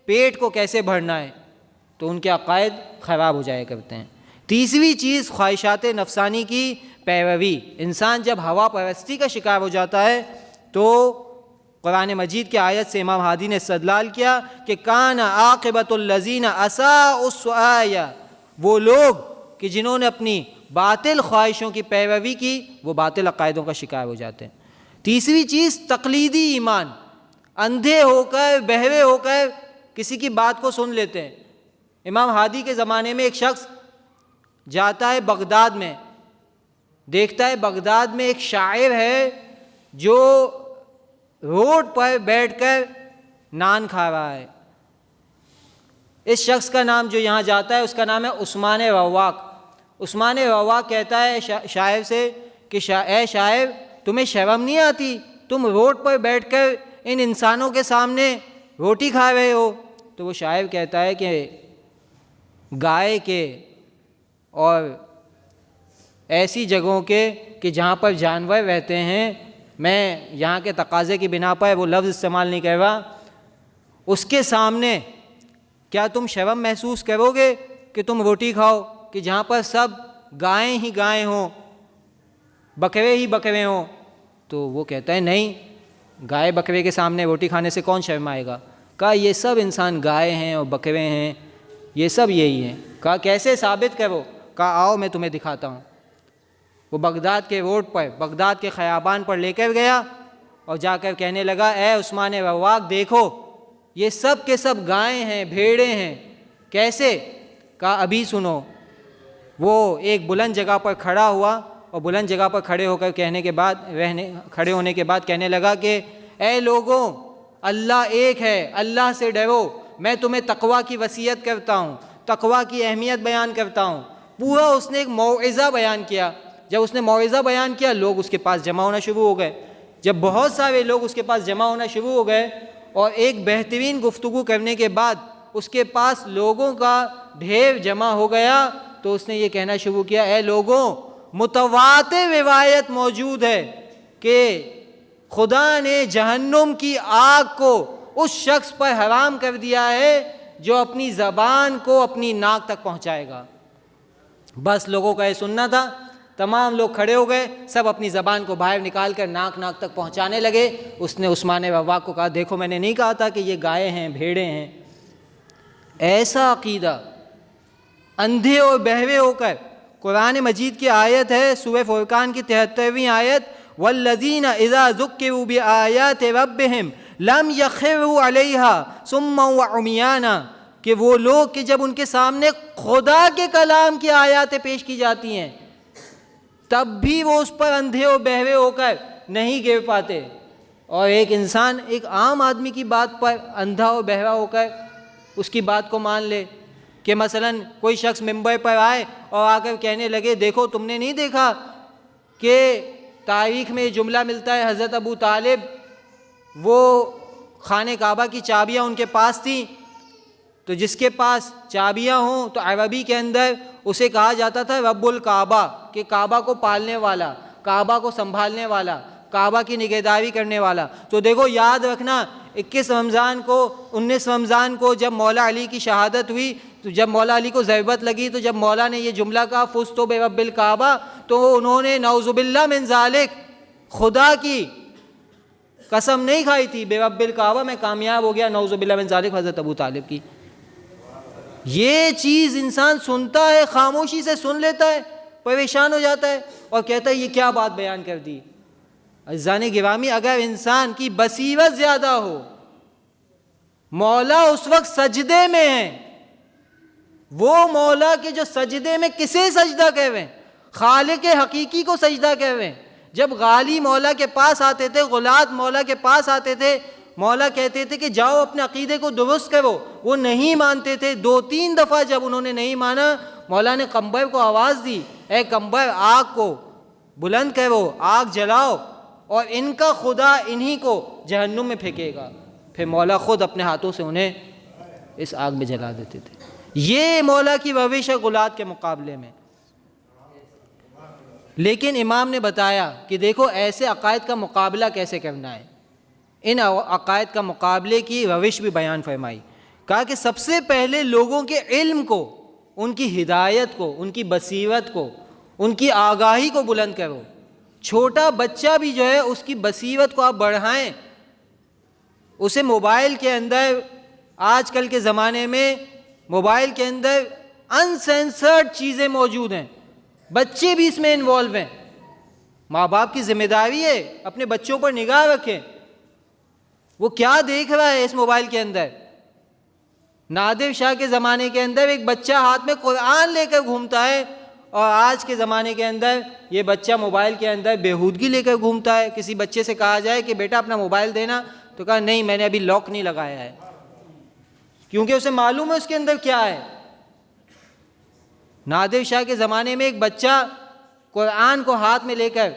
پیٹ کو کیسے بھرنا ہے، تو ان کے عقائد خراب ہو جایا کرتے ہیں۔ تیسری چیز خواہشات نفسانی کی پیروی۔ انسان جب ہوا پرستی کا شکار ہو جاتا ہے تو قرآن مجید کی آیت سے امام ہادی نے استدلال کیا کہ کان عاقبۃ الذین اساءوا السعی، وہ لوگ کہ جنہوں نے اپنی باطل خواہشوں کی پیروی کی وہ باطل عقائدوں کا شکار ہو جاتے ہیں۔ تیسری چیز تقلیدی ایمان، اندھے ہو کر بہرے ہو کر کسی کی بات کو سن لیتے ہیں۔ امام ہادی کے زمانے میں ایک شخص جاتا ہے بغداد میں، دیکھتا ہے بغداد میں ایک شاعر ہے جو روڈ پر بیٹھ کر نان کھا رہا ہے۔ اس شخص کا نام جو یہاں جاتا ہے اس کا نام ہے عثمان رواق۔ عثمان رواق کہتا ہے شاعر سے کہ اے شاعر تمہیں شرم نہیں آتی؟ تم روڈ پر بیٹھ کر ان انسانوں کے سامنے روٹی کھا رہے ہو؟ تو وہ شاعر کہتا ہے کہ گائے کے اور ایسی جگہوں کے کہ جہاں پر جانور رہتے ہیں، میں یہاں کے تقاضے کی بنا پر وہ لفظ استعمال نہیں کر رہا، اس کے سامنے کیا تم شرم محسوس کرو گے کہ تم روٹی کھاؤ کہ جہاں پر سب گائیں ہی گائیں ہوں، بکرے ہی بکرے ہوں؟ تو وہ کہتا ہے نہیں، گائے بکرے کے سامنے روٹی کھانے سے کون شرمائے گا؟ کہا یہ سب انسان گائے ہیں اور بکرے ہیں، یہ سب یہی ہیں۔ کہا کیسے ثابت کرو؟ کہا آؤ میں تمہیں دکھاتا ہوں۔ وہ بغداد کے روڈ پر، بغداد کے خیابان پر لے کر گیا اور جا کر کہنے لگا اے عثمان رواق دیکھو یہ سب کے سب گائیں ہیں، بھیڑیں ہیں۔ کیسے؟ کہا ابھی سنو۔ وہ ایک بلند جگہ پر کھڑا ہوا اور بلند جگہ پر کھڑے ہو کر کھڑے ہونے کے بعد کہنے لگا کہ اے لوگوں اللہ ایک ہے، اللہ سے ڈرو، میں تمہیں تقویٰ کی وصیت کرتا ہوں، تقویٰ کی اہمیت بیان کرتا ہوں۔ پورا اس نے ایک موعظہ بیان کیا۔ جب اس نے موعظہ بیان کیا لوگ اس کے پاس جمع ہونا شروع ہو گئے۔ جب بہت سارے لوگ اس کے پاس جمع ہونا شروع ہو گئے اور ایک بہترین گفتگو کرنے کے بعد اس کے پاس لوگوں کا ڈھیر جمع ہو گیا تو اس نے یہ کہنا شروع کیا اے لوگوں متواتر روایت موجود ہے کہ خدا نے جہنم کی آگ کو اس شخص پر حرام کر دیا ہے جو اپنی زبان کو اپنی ناک تک پہنچائے گا۔ بس لوگوں کا یہ سننا تھا، تمام لوگ کھڑے ہو گئے، سب اپنی زبان کو باہر نکال کر ناک تک پہنچانے لگے۔ اس نے عثمان رواق کو کہا دیکھو میں نے نہیں کہا تھا کہ یہ گائے ہیں، بھیڑیں ہیں۔ ایسا عقیدہ اندھے اور بہرے ہو کر، قرآن مجید کی آیت ہے سورہ فرقان کی 73ویں آیت، والذین اذا ذکروا بآیات ربہم لم یخروا علیہا صما وعمیانا، کہ وہ لوگ کہ جب ان کے سامنے خدا کے کلام کی آیاتیں پیش کی جاتی ہیں تب بھی وہ اس پر اندھے و بہرے ہو کر نہیں گر پاتے۔ اور ایک انسان ایک عام آدمی کی بات پر اندھا و بہرا ہو کر اس کی بات کو مان لے کہ مثلا کوئی شخص ممبر پر آئے اور آ کر کہنے لگے دیکھو تم نے نہیں دیکھا کہ تاریخ میں یہ جملہ ملتا ہے حضرت ابو طالب وہ خانہ کعبہ کی چابیاں ان کے پاس تھیں، تو جس کے پاس چابیاں ہوں تو عربی کے اندر اسے کہا جاتا تھا رب الکعبہ، کہ کعبہ کو پالنے والا، کعبہ کو سنبھالنے والا، کعبہ کی نگہداری کرنے والا۔ تو دیکھو یاد رکھنا 21 رمضان کو 19 رمضان کو جب مولا علی کی شہادت ہوئی تو جب مولا علی کو ضربت لگی تو جب مولا نے یہ جملہ کہا فزت برب الکعبہ تو انہوں نے نعوذ باللہ من ذالک خدا کی قسم نہیں کھائی تھی، برب الکعبہ میں کامیاب ہو گیا، نعوذ باللہ من ذالک حضرت ابو طالب کی۔ یہ چیز انسان سنتا ہے، خاموشی سے سن لیتا ہے، پریشان ہو جاتا ہے اور کہتا ہے یہ کیا بات بیان کر دی۔ عزیزان گرامی، اگر انسان کی بصیرت زیادہ ہو، مولا اس وقت سجدے میں ہے، وہ مولا کے جو سجدے میں کسے سجدہ کہہ رہے ہیں؟ خالق حقیقی کو سجدہ کہہ رہے ہیں۔ جب غالی مولا کے پاس آتے تھے، غلات مولا کے پاس آتے تھے، مولا کہتے تھے کہ جاؤ اپنے عقیدے کو درست کرو، وہ نہیں مانتے تھے۔ 2-3 دفعہ جب انہوں نے نہیں مانا، مولا نے قمبر کو آواز دی، اے قمبر آگ کو بلند کرو، آگ جلاؤ، اور ان کا خدا انہی کو جہنم میں پھینکے گا۔ پھر مولا خود اپنے ہاتھوں سے انہیں اس آگ میں جلا دیتے تھے۔ یہ مولا کی روش ہے غلات کے مقابلے میں۔ لیکن امام نے بتایا کہ دیکھو ایسے عقائد کا مقابلہ کیسے کرنا ہے، ان عقائد کا مقابلے کی روش بھی بیان فرمائی۔ کہا کہ سب سے پہلے لوگوں کے علم کو، ان کی ہدایت کو، ان کی بصیرت کو، ان کی آگاہی کو بلند کرو۔ چھوٹا بچہ بھی جو ہے اس کی بصیرت کو آپ بڑھائیں، اسے موبائل کے اندر، آج کل کے زمانے میں موبائل کے اندر انسینسرڈ چیزیں موجود ہیں، بچے بھی اس میں انوالو ہیں۔ ماں باپ کی ذمہ داری ہے اپنے بچوں پر نگاہ رکھیں، وہ کیا دیکھ رہا ہے اس موبائل کے اندر۔ نادر شاہ کے زمانے کے اندر ایک بچہ ہاتھ میں قرآن لے کر گھومتا ہے، اور آج کے زمانے کے اندر یہ بچہ موبائل کے اندر بےہودگی لے کر گھومتا ہے۔ کسی بچے سے کہا جائے کہ بیٹا اپنا موبائل دینا، تو کہا نہیں میں نے ابھی لاک نہیں لگایا ہے، کیونکہ اسے معلوم ہے اس کے اندر کیا ہے۔ نادر شاہ کے زمانے میں ایک بچہ قرآن کو ہاتھ میں لے کر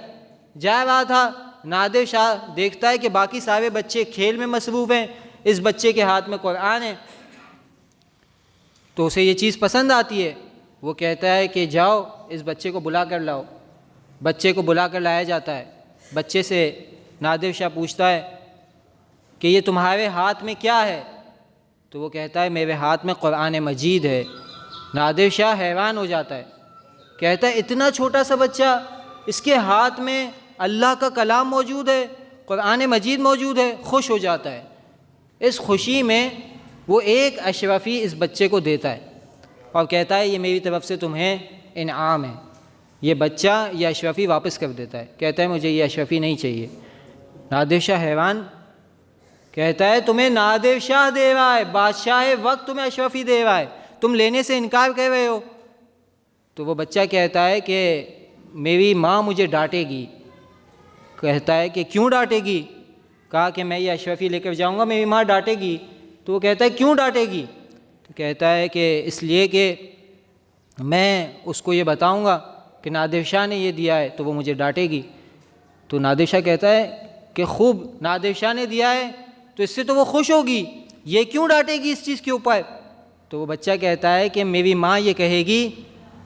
جا رہا تھا، نادر شاہ دیکھتا ہے کہ باقی سارے بچے کھیل میں مصروف ہیں، اس بچے کے ہاتھ میں قرآن ہے، تو اسے یہ چیز پسند آتی ہے۔ وہ کہتا ہے کہ جاؤ اس بچے کو بلا کر لاؤ۔ بچے کو بلا کر لایا جاتا ہے۔ بچے سے نادر شاہ پوچھتا ہے کہ یہ تمہارے ہاتھ میں کیا ہے؟ تو وہ کہتا ہے میرے ہاتھ میں قرآن مجید ہے۔ نادر شاہ حیران ہو جاتا ہے، کہتا ہے اتنا چھوٹا سا بچہ، اس کے ہاتھ میں اللہ کا کلام موجود ہے، قرآن مجید موجود ہے، خوش ہو جاتا ہے۔ اس خوشی میں وہ ایک اشرفی اس بچے کو دیتا ہے اور کہتا ہے یہ میری طرف سے تمہیں انعام ہے۔ یہ بچہ یہ اشرفی واپس کر دیتا ہے، کہتا ہے مجھے یہ اشرفی نہیں چاہیے۔ نادر شاہ حیران، کہتا ہے تمہیں نادر شاہ دے رہا ہے، بادشاہ وقت تمہیں اشرفی دے رہا ہے، تم لینے سے انکار کر رہے ہو۔ تو وہ بچہ کہتا ہے کہ میری ماں مجھے ڈانٹے گی۔ کہتا ہے کہ کیوں ڈانٹے گی؟ کہا کہ میں یہ اشرفی لے کر جاؤں گا، میری ماں ڈانٹے گی۔ تو وہ کہتا ہے کیوں ڈانٹے گی؟ تو کہتا ہے کہ اس لیے کہ میں اس کو یہ بتاؤں گا کہ نادر شاہ نے یہ دیا ہے تو وہ مجھے ڈانٹے گی۔ تو نادر شاہ کہتا ہے کہ خوب، نادر شاہ نے دیا ہے تو اس سے تو وہ خوش ہوگی، یہ کیوں ڈانٹے گی اس چیز کے اوپر؟ تو وہ بچہ کہتا ہے کہ میری ماں یہ کہے گی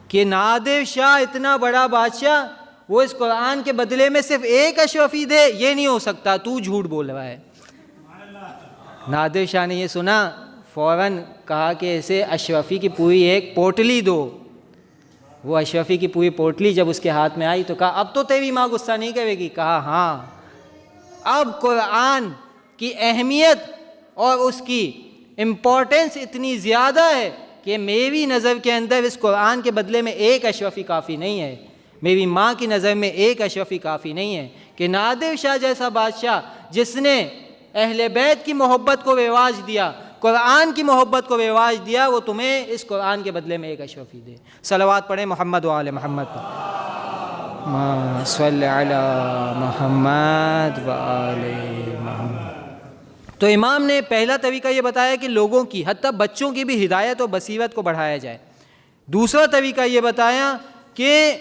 کہ نادر شاہ اتنا بڑا بادشاہ، وہ اس قرآن کے بدلے میں صرف ایک اشرفی دے، یہ نہیں ہو سکتا، تو جھوٹ بول رہا ہے۔ نادر شاہ نے یہ سنا، فوراً کہا کہ اسے اشرفی کی پوری ایک پوٹلی دو۔ وہ اشرفی کی پوری پوٹلی جب اس کے ہاتھ میں آئی تو کہا اب تو تیری ماں غصہ نہیں کرے گی؟ کہا ہاں، اب قرآن کی اہمیت اور اس کی امپورٹنس اتنی زیادہ ہے کہ میری نظر کے اندر اس قرآن کے بدلے میں ایک اشرفی کافی نہیں ہے، میری ماں کی نظر میں ایک اشرفی کافی نہیں ہے کہ نادر شاہ جیسا بادشاہ جس نے اہل بیت کی محبت کو رواج دیا، قرآن کی محبت کو رواج دیا، وہ تمہیں اس قرآن کے بدلے میں ایک اشرفی دے۔ صلوات پڑھیں محمد و آل محمد پر، صلی علی محمد و آل محمد۔ تو امام نے پہلا طریقہ یہ بتایا کہ لوگوں کی، حتیٰ بچوں کی بھی ہدایت اور بصیرت کو بڑھایا جائے۔ دوسرا طریقہ یہ بتایا کہ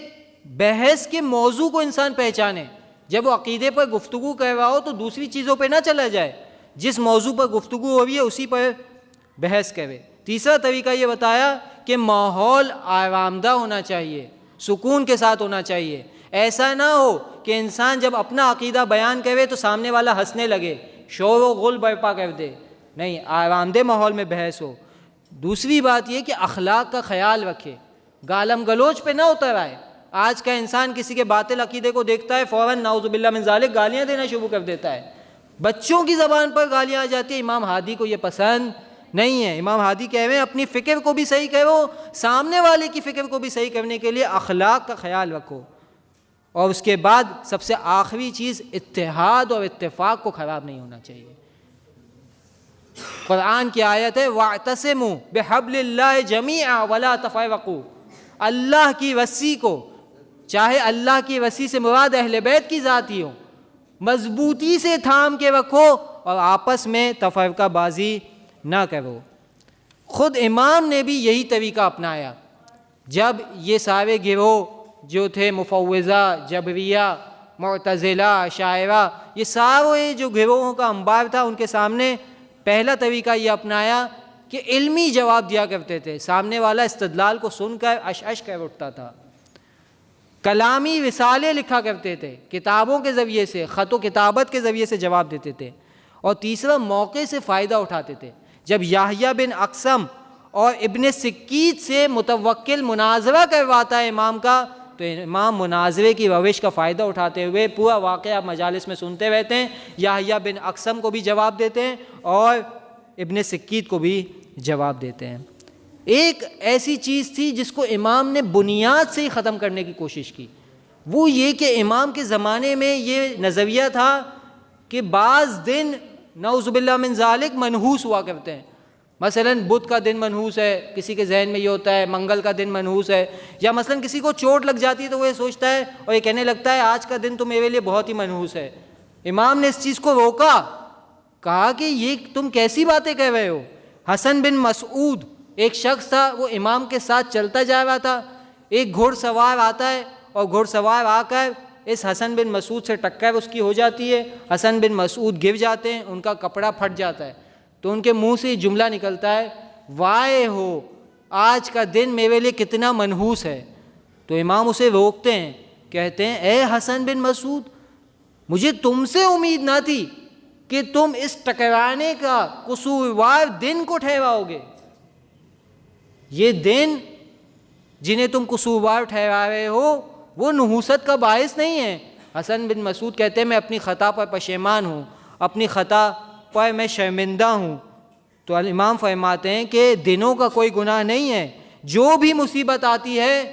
بحث کے موضوع کو انسان پہچانے، جب وہ عقیدے پر گفتگو کر رہا ہو تو دوسری چیزوں پہ نہ چلا جائے، جس موضوع پر گفتگو ہو رہی ہے اسی پر بحث کرے۔ تیسرا طریقہ یہ بتایا کہ ماحول آرام دہ ہونا چاہیے، سکون کے ساتھ ہونا چاہیے۔ ایسا نہ ہو کہ انسان جب اپنا عقیدہ بیان کرے تو سامنے والا ہنسنے لگے، شور و غل برپا کر دے، نہیں، آرام دہ ماحول میں بحث ہو۔ دوسری بات یہ کہ اخلاق کا خیال رکھے، گالم گلوچ پہ نہ اتر آئے۔ آج کا انسان کسی کے باطل عقیدے کو دیکھتا ہے فوراً نعوذ باللہ من ذالک گالیاں دینا شروع کر دیتا ہے، بچوں کی زبان پر گالیاں آ جاتی ہیں۔ امام ہادی کو یہ پسند نہیں ہے. امام ہادی کہہ رہے ہیں اپنی فکر کو بھی صحیح کرو, سامنے والے کی فکر کو بھی صحیح کرنے کے لیے اخلاق کا خیال رکھو, اور اس کے بعد سب سے آخری چیز اتحاد اور اتفاق کو خراب نہیں ہونا چاہیے. قرآن کی آیت ہے وَاعْتَصِمُوا بِحَبْلِ اللَّهِ جَمِيعًا وَلَا تَفَرَّقُوا. اللہ کی رسی کو, چاہے اللہ کی رسی سے مراد اہل بیت کی ذات ہی ہو, مضبوطی سے تھام کے رکھو اور آپس میں تفرقہ بازی نہ کرو. خود امام نے بھی یہی طریقہ اپنایا. جب یہ سارے گروہ جو تھے مفوضہ, جبریہ, معتزلہ, اشاعرہ, یہ سارے جو گروہوں کا انبار تھا, ان کے سامنے پہلا طریقہ یہ اپنایا کہ علمی جواب دیا کرتے تھے. سامنے والا استدلال کو سن کر اش کر اٹھتا تھا. کلامی رسالے لکھا کرتے تھے, کتابوں کے ذریعے سے, خط و کتابت کے ذریعے سے جواب دیتے تھے. اور تیسرا, موقع سے فائدہ اٹھاتے تھے. جب یحییٰ بن اقسم اور ابن سکیت سے متوکل مناظرہ کرواتا ہے امام کا, تو امام مناظرے کی روش کا فائدہ اٹھاتے ہوئے پورا واقعہ مجالس میں سنتے رہتے ہیں, یحییٰ بن اقسم کو بھی جواب دیتے ہیں اور ابن سکیت کو بھی جواب دیتے ہیں. ایک ایسی چیز تھی جس کو امام نے بنیاد سے ہی ختم کرنے کی کوشش کی, وہ یہ کہ امام کے زمانے میں یہ نظریہ تھا کہ بعض دن نعوذ باللہ من ذالک منحوس ہوا کرتے ہیں. مثلا بدھ کا دن منحوس ہے, کسی کے ذہن میں یہ ہوتا ہے منگل کا دن منحوس ہے, یا مثلا کسی کو چوٹ لگ جاتی ہے تو وہ یہ سوچتا ہے اور یہ کہنے لگتا ہے آج کا دن تو میرے لیے بہت ہی منحوس ہے. امام نے اس چیز کو روکا, کہا کہ یہ تم کیسی باتیں کہہ رہے ہو. حسن بن مسعود ایک شخص تھا, وہ امام کے ساتھ چلتا جا رہا تھا. ایک گھوڑ سوار آتا ہے اور گھوڑ سوار آ کر اس حسن بن مسعود سے ٹکر اس کی ہو جاتی ہے. حسن بن مسعود گر جاتے ہیں, ان کا کپڑا پھٹ جاتا ہے. تو ان کے منہ سے جملہ نکلتا ہے وائے ہو, آج کا دن میرے لیے کتنا منحوس ہے. تو امام اسے روکتے ہیں, کہتے ہیں اے حسن بن مسعود, مجھے تم سے امید نہ تھی کہ تم اس ٹکرانے کا قصوروار دن کو ٹھہراؤ گے. یہ دن جنہیں تم قصوروار ٹھہرا رہے ہو وہ نحوست کا باعث نہیں ہے. حسن بن مسعود کہتے ہیں میں اپنی خطا پر پشیمان ہوں, اپنی خطا پر میں شرمندہ ہوں. تو امام فرماتے ہیں کہ دنوں کا کوئی گناہ نہیں ہے, جو بھی مصیبت آتی ہے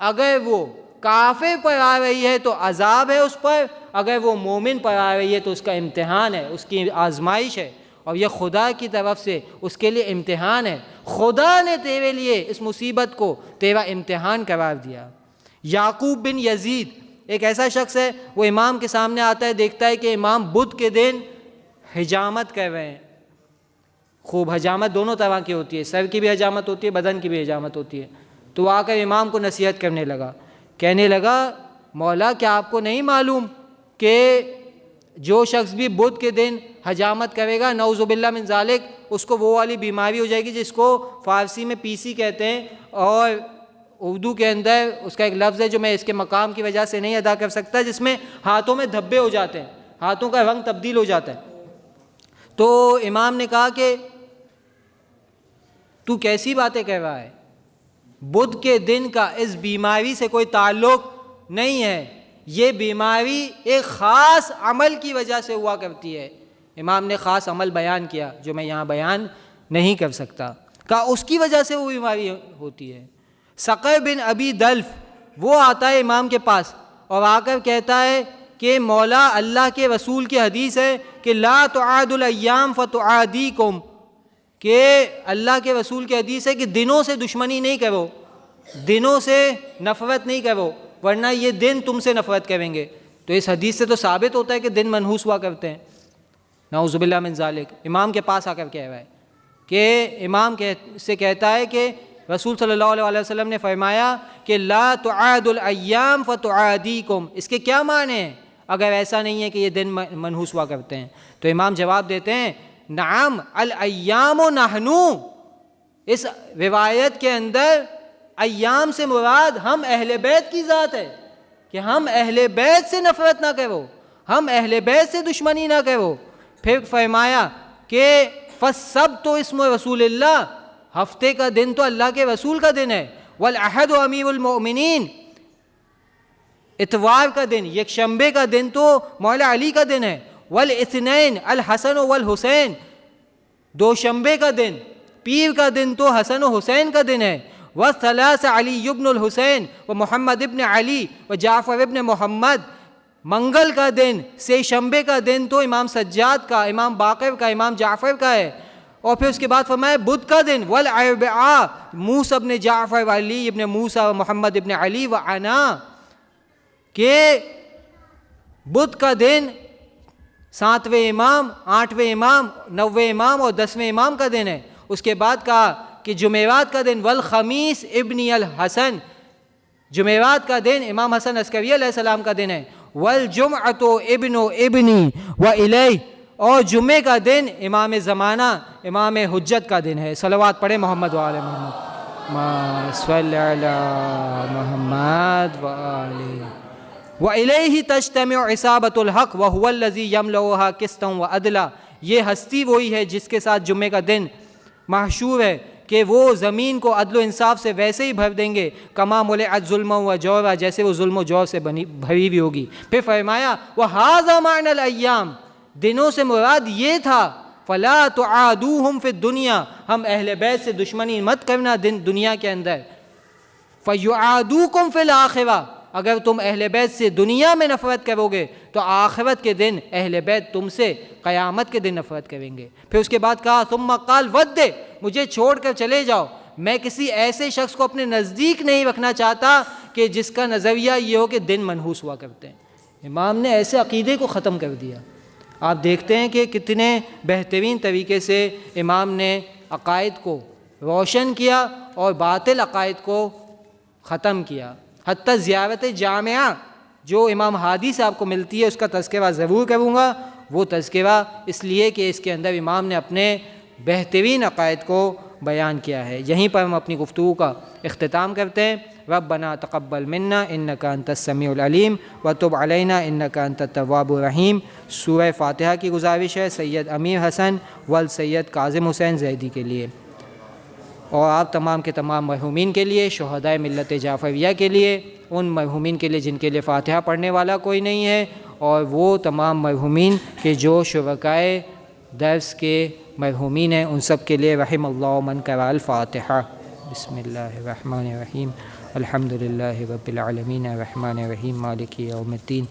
اگر وہ کافر پر آ رہی ہے تو عذاب ہے اس پر, اگر وہ مومن پر آ رہی ہے تو اس کا امتحان ہے, اس کی آزمائش ہے, اور یہ خدا کی طرف سے اس کے لیے امتحان ہے. خدا نے تیرے لیے اس مصیبت کو تیرا امتحان قرار دیا. یعقوب بن یزید ایک ایسا شخص ہے, وہ امام کے سامنے آتا ہے, دیکھتا ہے کہ امام بدھ کے دن حجامت کر رہے ہیں. خوب حجامت دونوں طرح کی ہوتی ہے, سر کی بھی حجامت ہوتی ہے, بدن کی بھی حجامت ہوتی ہے. تو آ کر امام کو نصیحت کرنے لگا, کہنے لگا مولا کیا آپ کو نہیں معلوم کہ جو شخص بھی بدھ کے دن حجامت کرے گا نعوذ باللہ من ذالک, اس کو وہ والی بیماری ہو جائے گی جس کو فارسی میں پیسی کہتے ہیں, اور اردو کے اندر اس کا ایک لفظ ہے جو میں اس کے مقام کی وجہ سے نہیں ادا کر سکتا, جس میں ہاتھوں میں دھبے ہو جاتے ہیں, ہاتھوں کا رنگ تبدیل ہو جاتا ہے. تو امام نے کہا کہ تو کیسی باتیں کہہ رہا ہے, بدھ کے دن کا اس بیماری سے کوئی تعلق نہیں ہے, یہ بیماری ایک خاص عمل کی وجہ سے ہوا کرتی ہے. امام نے خاص عمل بیان کیا جو میں یہاں بیان نہیں کر سکتا, کہا اس کی وجہ سے وہ بیماری ہوتی ہے. سقر بن ابی دلف وہ آتا ہے امام کے پاس اور آ کر کہتا ہے کہ مولا اللہ کے رسول کی حدیث ہے کہ لا تعاد الایام فتعادیکم, کہ اللہ کے رسول کی حدیث ہے کہ دنوں سے دشمنی نہیں کرو, دنوں سے نفرت نہیں کرو, ورنہ یہ دن تم سے نفرت کریں گے. تو اس حدیث سے تو ثابت ہوتا ہے کہ دن منحوس ہوا کرتے ہیں. نعوذ باللہ من ذالک. امام کے پاس آ کر کہہ رہا ہے کہ امام سے کہتا ہے کہ رسول صلی اللہ علیہ وسلم نے فرمایا کہ لا تعاد الایام فتعادیکم. اس کے کیا معنی ہیں اگر ایسا نہیں ہے کہ یہ دن منحوس ہوا کرتے ہیں؟ تو امام جواب دیتے ہیں نعم الایام نحنو. اس روایت کے اندر ایام سے مراد ہم اہل بیت کی ذات ہے کہ ہم اہل بیت سے نفرت نہ کرو, ہم اہل بیت سے دشمنی نہ کرو. پھر فرمایا کہ فالسبت اسم رسول اللہ, ہفتے کا دن تو اللہ کے رسول کا دن ہے. والاحد امیر المؤمنین, اتوار کا دن, یکشنبے کا دن تو مولا علی کا دن ہے. والاثنین الحسن والحسین, دوشنبے کا دن پیر کا دن تو حسن و حسین کا دن ہے. والثلاث علی ابن الحسین و محمد ابن علی و جعفر ابن محمد. منگل کا دن، سے شنبے کا دن تو امام سجاد کا، امام باقر کا، امام جعفر کا ہے. اور پھر اس کے بعد فرمایا بدھ کا دن والاربعاء موسیٰ ابن جعفر و علی ابن موسیٰ و محمد ابن علی و انا، کہ بدھ کا دن 7ویں امام، 8ویں امام، 9ویں امام اور 10ویں امام کا دن ہے. اس کے بعد کہا کہ جمعرات کا دن والخمیس ابنی الحسن، جمعرات کا دن امام حسن عسکری علیہ السلام کا دن ہے. والجمعۃ ابن ابنی و الیہ، اور جمعے کا دن امام زمانہ، امام حجت کا دن ہے. صلوات پڑھیں محمد وآل محمد، ما صلی علی محمد وآلہ. وَإِلَيْهِ تَجْتَمِعُ عِصَابَةُ الْحَقِّ وَهُوَ الَّذِي يَمْلَؤُهَا قِسْطًا وَعَدْلًا. یہ ہستی وہی ہے جس کے ساتھ جمعے کا دن محشور ہے کہ وہ زمین کو عدل و انصاف سے ویسے ہی بھر دیں گے کما ملئت ظلم و جورا، جیسے وہ ظلم و جور سے بھری ہوئی ہوگی. پھر فرمایا وَهَذَا مَعْنَى الْأَيَّامِ، دنوں سے مراد یہ تھا فَلَا تُعَادُوهُمْ فِي الدُّنْيَا، ہم اہل بیت سے دشمنی مت کرنا دنیا کے اندر. فَيُعَادُوكُمْ فِي الْآخِرَةِ، اگر تم اہل بیت سے دنیا میں نفرت کرو گے تو آخرت کے دن اہل بیت تم سے قیامت کے دن نفرت کریں گے. پھر اس کے بعد کہا ثم قال ود، مجھے چھوڑ کر چلے جاؤ، میں کسی ایسے شخص کو اپنے نزدیک نہیں رکھنا چاہتا کہ جس کا نظریہ یہ ہو کہ دن منحوس ہوا کرتے ہیں. امام نے ایسے عقیدے کو ختم کر دیا. آپ دیکھتے ہیں کہ کتنے بہترین طریقے سے امام نے عقائد کو روشن کیا اور باطل عقائد کو ختم کیا. حتیٰ زیارت جامعہ جو امام ہادی صاحب کو ملتی ہے اس کا تذکرہ ضرور کروں گا. وہ تذکرہ اس لیے کہ اس کے اندر امام نے اپنے بہترین عقائد کو بیان کیا ہے. یہیں پر ہم اپنی گفتگو کا اختتام کرتے ہیں. ربنا تقبل منا انک انت السمیع العلیم وتب علینا انک انت التواب الرحیم. سورہ فاتحہ کی گزارش ہے سید امیر حسن والسید کاظم حسین زیدی کے لیے، اور آپ تمام کے تمام مرحومین کے لیے، شہدائے ملت جعفریہ کے لیے، ان مرحومین کے لیے جن کے لیے فاتحہ پڑھنے والا کوئی نہیں ہے، اور وہ تمام مرحومین کے جو شرکائے درس کے مرحومین ہیں، ان سب کے لیے رحم اللہ من قرأ الفاتحہ. بسم اللہ الرحمن الرحیم. الحمد للہ رب العالمین الرحمن الرحیم مالک یوم الدین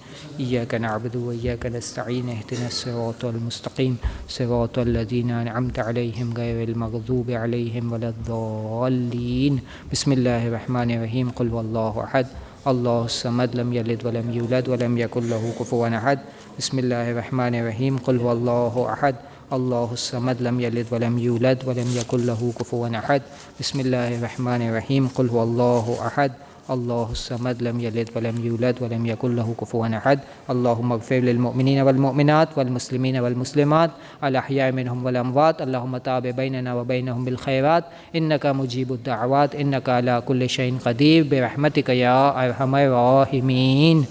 ایاک نعبد و ایاک نستعین اہدنا الصراط المستقیم صراط الذین انعمت علیہم غیر المغضوب علیہم ولا الضالین. بسم اللہ الرحمن الرحیم. قل هو اللہ احد اللہ الصمد لم یلد ولم یولد ولم یکن له کفوا احد. بسم اللہ الرحمن الرحیم. قل هو اللہ احد اللہ الصمد لم یلد ولم یولد ولم یکن له کفوا احد. بسم اللہ الرحمن الرحیم. قل هو اللہ احد اللہ الصمد لم یلد ولم یولد ولم یکن له کفوا احد. اللهم اغفر للمؤمنین والمؤمنات والمسلمین والمسلمات الاحیاء منهم والاموات. اللهم تاب بیننا وبینهم بالخیرات انک مجیب الدعوات انک علی کل شیء قدیر برحمتک یا ارحم الراحمین.